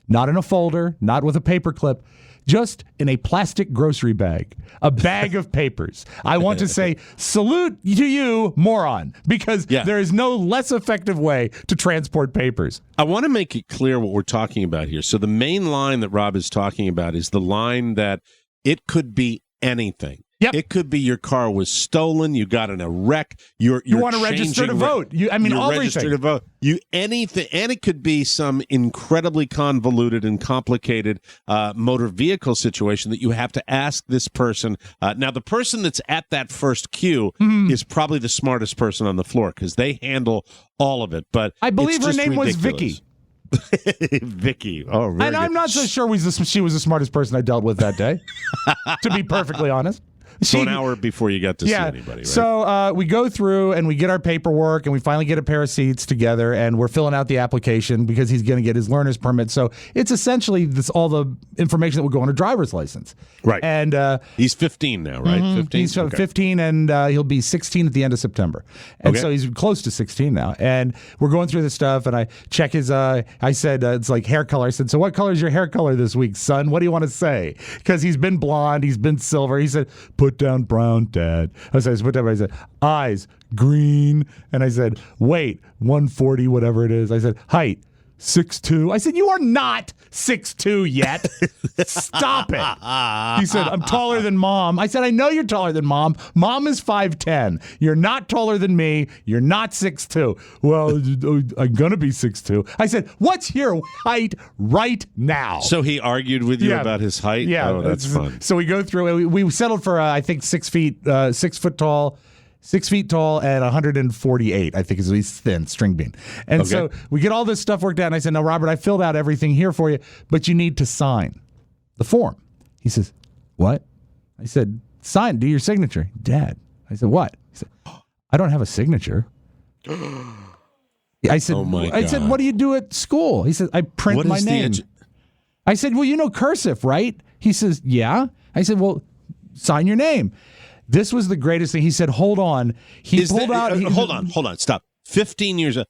not in a folder, not with a paperclip, just in a plastic grocery bag, a bag of papers. I want to say salute to you, moron, because there is no less effective way to transport papers. I want to make it clear what we're talking about here. So the main line that Rob is talking about is the line that it could be anything. Yep. It could be your car was stolen. You got in a wreck. You want to register to vote. You're registered to vote. Anything, and it could be some incredibly convoluted and complicated motor vehicle situation that you have to ask this person. Now, the person that's at that first queue is probably the smartest person on the floor because they handle all of it. But I believe it's her just name was ridiculous. Vicky. Vicky. Oh, very and I'm good. not so sure she was the smartest person I dealt with that day, to be perfectly honest. So an hour before you got to see anybody, right? So we go through and we get our paperwork and we finally get a pair of seats together and we're filling out the application because he's going to get his learner's permit. So it's essentially all the information that would go on a driver's license. Right. And he's 15 now, right? 15? He's 15 and he'll be 16 at the end of September. And so he's close to 16 now. And we're going through this stuff and I check his, I said, it's like hair color. I said, so what color is your hair color this week, son? What do you want to say? Because he's been blonde, he's been silver. He said, put down brown, Dad. I said, put down. I said, eyes, green. And I said, weight, 140, whatever it is. I said, height, 6'2". I said, you are not 6'2" yet. Stop it. He said, I'm taller than Mom. I said, I know you're taller than Mom. Mom is 5'10". You're not taller than me. You're not 6'2". Well, I'm going to be 6'2". I said, what's your height right now? So he argued with you about his height? Yeah. Oh, that's fun. So we go through, we settled for, I think, 6 foot tall. 6 feet tall and 148, I think, is he's thin, string bean. And so we get all this stuff worked out, and I said, no, Robert, I filled out everything here for you, but you need to sign the form. He says, what? I said, sign, do your signature. Dad. I said, what? He said, I don't have a signature. I said, oh my God. I said, what do you do at school? He said, I print my name. I said, well, you know cursive, right? He says, yeah. I said, well, sign your name. This was the greatest thing. He said, hold on. Hold on. Stop. 15 years old.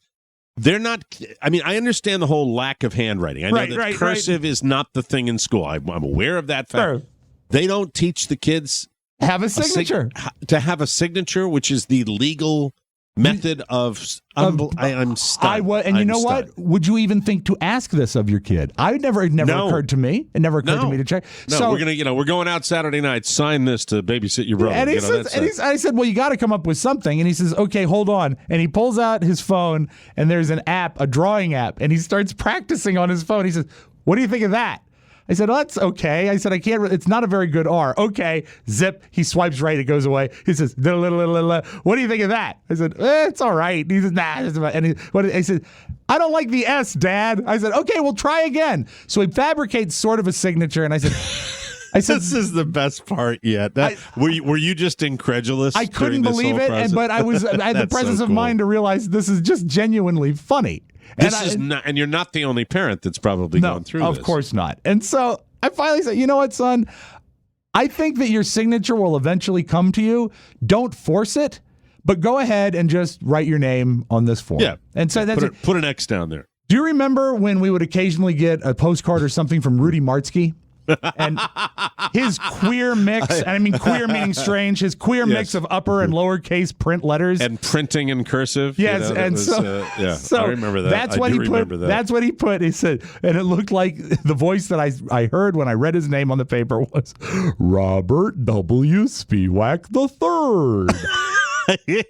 They're not, I mean, I understand the whole lack of handwriting. I know that cursive is not the thing in school. I'm aware of that fact. Sure. They don't teach the kids have a signature. To have a signature, which is the legal method of I'm stunned. And you know what? Would you even think to ask this of your kid? It never occurred to me. It never occurred to me to check. No, so, we're going out Saturday night. Sign this to babysit your brother. And I said, well, you got to come up with something. And he says, okay, hold on. And he pulls out his phone, and there's an app, a drawing app, and he starts practicing on his phone. He says, what do you think of that? I said, oh, that's okay. I said, I can't, it's not a very good R. Okay, zip. He swipes right. It goes away. He says, what do you think of that? I said, it's all right. He says, nah. And I said, I don't like the S, Dad. I said, okay, we'll try again. So he fabricates sort of a signature, and I said, this is the best part yet. Were you just incredulous? I couldn't believe it, but I had the presence of mind to realize this is just genuinely funny. And you're not the only parent that's probably gone through this. Of course not. And so I finally said, you know what, son? I think that your signature will eventually come to you. Don't force it, but go ahead and just write your name on this form. Yeah. And so put an X down there. Do you remember when we would occasionally get a postcard or something from Rudy Martzke? And his queer mix, and I mean queer meaning strange, his queer mix of upper and lowercase print letters. And printing in cursive. Yes, so I remember that. That's what he put. That's what he put. He said, and it looked like the voice that I heard when I read his name on the paper was Robert W. Spiewak III. Did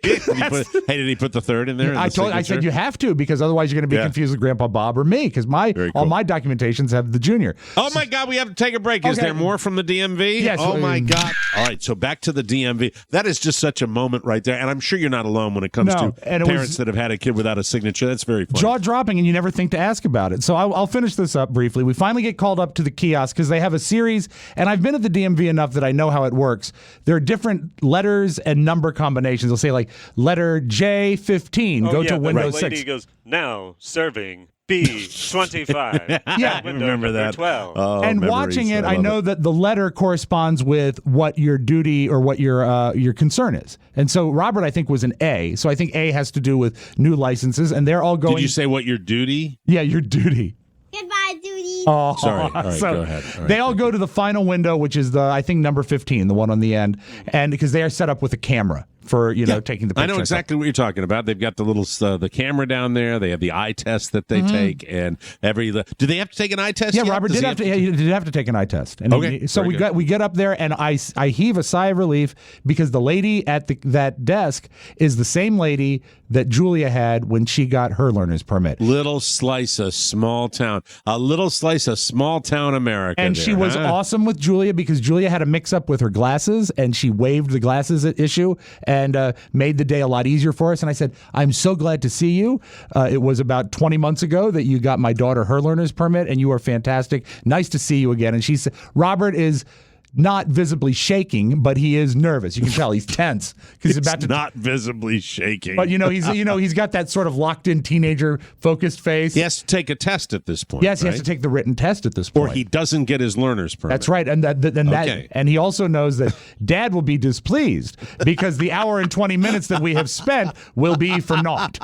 he put the third in there? I said you have to, because otherwise you're going to be confused with Grandpa Bob or me, because all my documentations have the junior. Oh my God, we have to take a break. Is there more from the DMV? Yes. Oh my God. All right, so back to the DMV. That is just such a moment right there, and I'm sure you're not alone when it comes to parents that have had a kid without a signature. That's very funny. Jaw-dropping, and you never think to ask about it. So I'll finish this up briefly. We finally get called up to the kiosk because they have a series, and I've been at the DMV enough that I know how it works. There are different letters and number combinations. They'll say like letter J15, go to window 6. Lady goes, now serving B25. Yeah, I remember that. 12. Oh, and memories. watching it, I know that the letter corresponds with what your duty or what your concern is. And so Robert, I think, was an A. So I think A has to do with new licenses, and they're all going. Did you say what your duty? Yeah, your duty. Goodbye, duty. Oh, Sorry. All right, so go ahead. All right. They all go to the final window, which is I think number 15, the one on the end, and because they are set up with a camera for taking the picture. I know exactly what you're talking about. They've got the little the camera down there. They have the eye test that they take, and do they have to take an eye test? Yeah, yet? Robert did have to take an eye test. And Okay, so very we get up there, and I heave a sigh of relief because the lady at that desk is the same lady that Julia had when she got her learner's permit. Little slice of small town, America. And she was awesome with Julia because Julia had a mix-up with her glasses, and she waived the glasses issue and made the day a lot easier for us. And I said, I'm so glad to see you. It was about 20 months ago that you got my daughter her learner's permit, and you are fantastic. Nice to see you again. And she said, Robert is not visibly shaking, but he is nervous. You can tell he's tense because he's about to. Not visibly shaking, but he's got that sort of locked-in teenager focused face. He has to take a test at this point. Yes, he has to take the written test at this point, or he doesn't get his learner's permit. That's right, and and he also knows that Dad will be displeased because the hour and 20 minutes that we have spent will be for naught.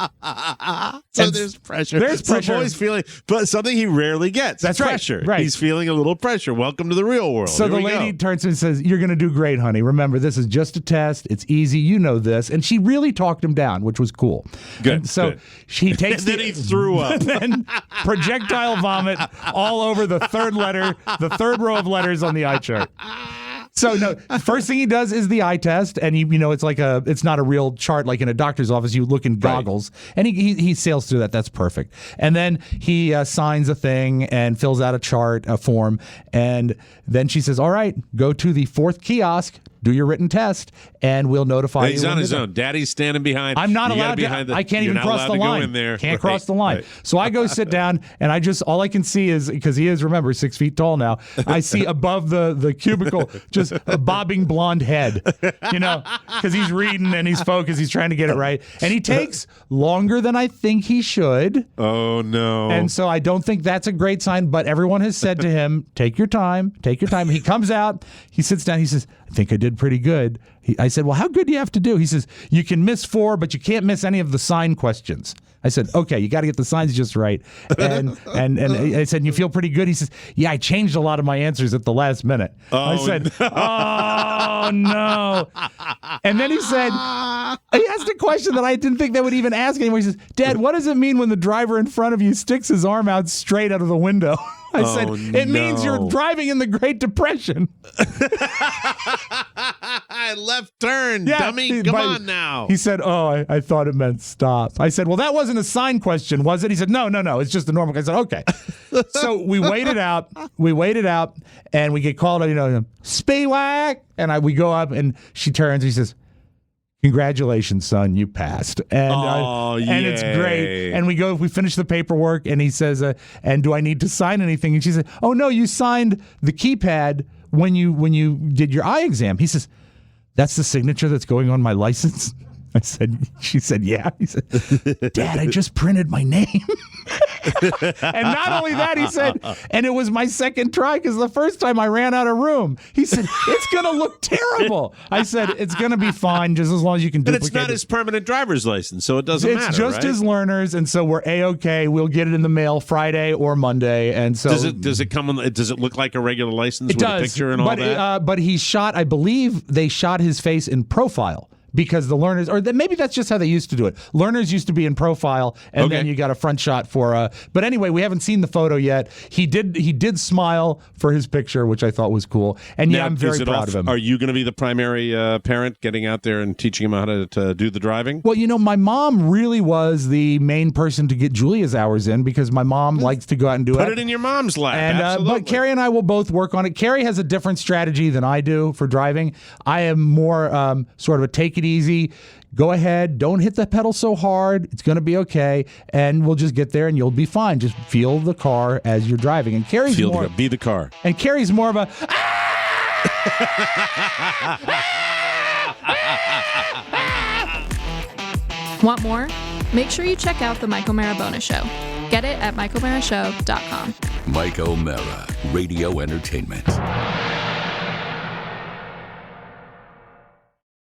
So there's pressure. There's pressure. So the boy's feeling, but something he rarely gets. That's pressure. Right. He's feeling a little pressure. Welcome to the real world. So the lady turns and says, "You're going to do great, honey. Remember, this is just a test. It's easy. You know this." And she really talked him down, which was cool. Good. And so good. she takes. And then he threw up. Then projectile vomit all over the third row of letters on the eye chart. So no, first thing he does is the eye test, and it's not a real chart like in a doctor's office. You look in goggles, and he sails through that. That's perfect. And then he signs a thing and fills out a form, and then she says, "All right, go to the 4th kiosk, do your written test, and we'll notify you." He's on his own. Daddy's standing behind. I'm not allowed to. I can't even cross the line. Go in there. Can't cross the line. Right. So I go sit down, and all I can see is, because he is, remember, 6 feet tall now, I see above the cubicle just a bobbing blonde head, because he's reading and he's focused. He's trying to get it right. And he takes longer than I think he should. Oh, no. And so I don't think that's a great sign, but everyone has said to him, take your time. He comes out, he sits down, he says, "I think I did pretty good." I said, "Well, how good do you have to do?" He says, "You can miss 4, but you can't miss any of the sign questions." I said, "Okay, you got to get the signs just right." And I said, "You feel pretty good?" He says, "Yeah, I changed a lot of my answers at the last minute." I said, "Oh, no." And then he said, he asked a question that I didn't think they would even ask anymore. He says, "Dad, what does it mean when the driver in front of you sticks his arm out straight out of the window?" I said, "It means you're driving in the Great Depression." Left turn, dummy. Come on now. He said, "Oh, I thought it meant stop." I said, "Well, that wasn't a sign question, was it?" He said, No. It's just a normal." I said, "Okay." So we waited out, and we get called, Spiewak. And we go up, and she turns, and he says, "Congratulations, son, you passed." And and it's great. And we finish the paperwork, and he says, "And do I need to sign anything?" And she said, "Oh, no, you signed the keypad when you did your eye exam." He says, "That's the signature that's going on my license?" She said, "Yeah." He said, "Dad, I just printed my name." And not only that, he said, and it was my second try because the first time I ran out of room. He said, "It's going to look terrible." I said, "It's going to be fine just as long as you can duplicate it." But it's not his permanent driver's license, so it doesn't matter, It's just his learner's, and so we're A-okay. We'll get it in the mail Friday or Monday. And so does it look like a regular license with a picture and all that? But he shot, I believe they shot his face in profile. Because the learners, or maybe that's just how they used to do it. Learners used to be in profile, and then you got a front shot for. But anyway, we haven't seen the photo yet. He did smile for his picture, which I thought was cool. And now, I'm very proud of him. Are you going to be the primary parent, getting out there and teaching him how to do the driving? Well, my mom really was the main person to get Julia's hours in because my mom likes to go out and do it. Put it in your mom's lap. And but Carrie and I will both work on it. Carrie has a different strategy than I do for driving. I am more sort of a take it easy. Go ahead. Don't hit the pedal so hard. It's going to be okay. And we'll just get there and you'll be fine. Just feel the car as you're driving. And Carrie's be the car. And Carrie's more of a Want more? Make sure you check out the Mike O'Mara Bonus Show. Get it at MikeO'MaraShow.com. Mike O'Mara, Radio Entertainment.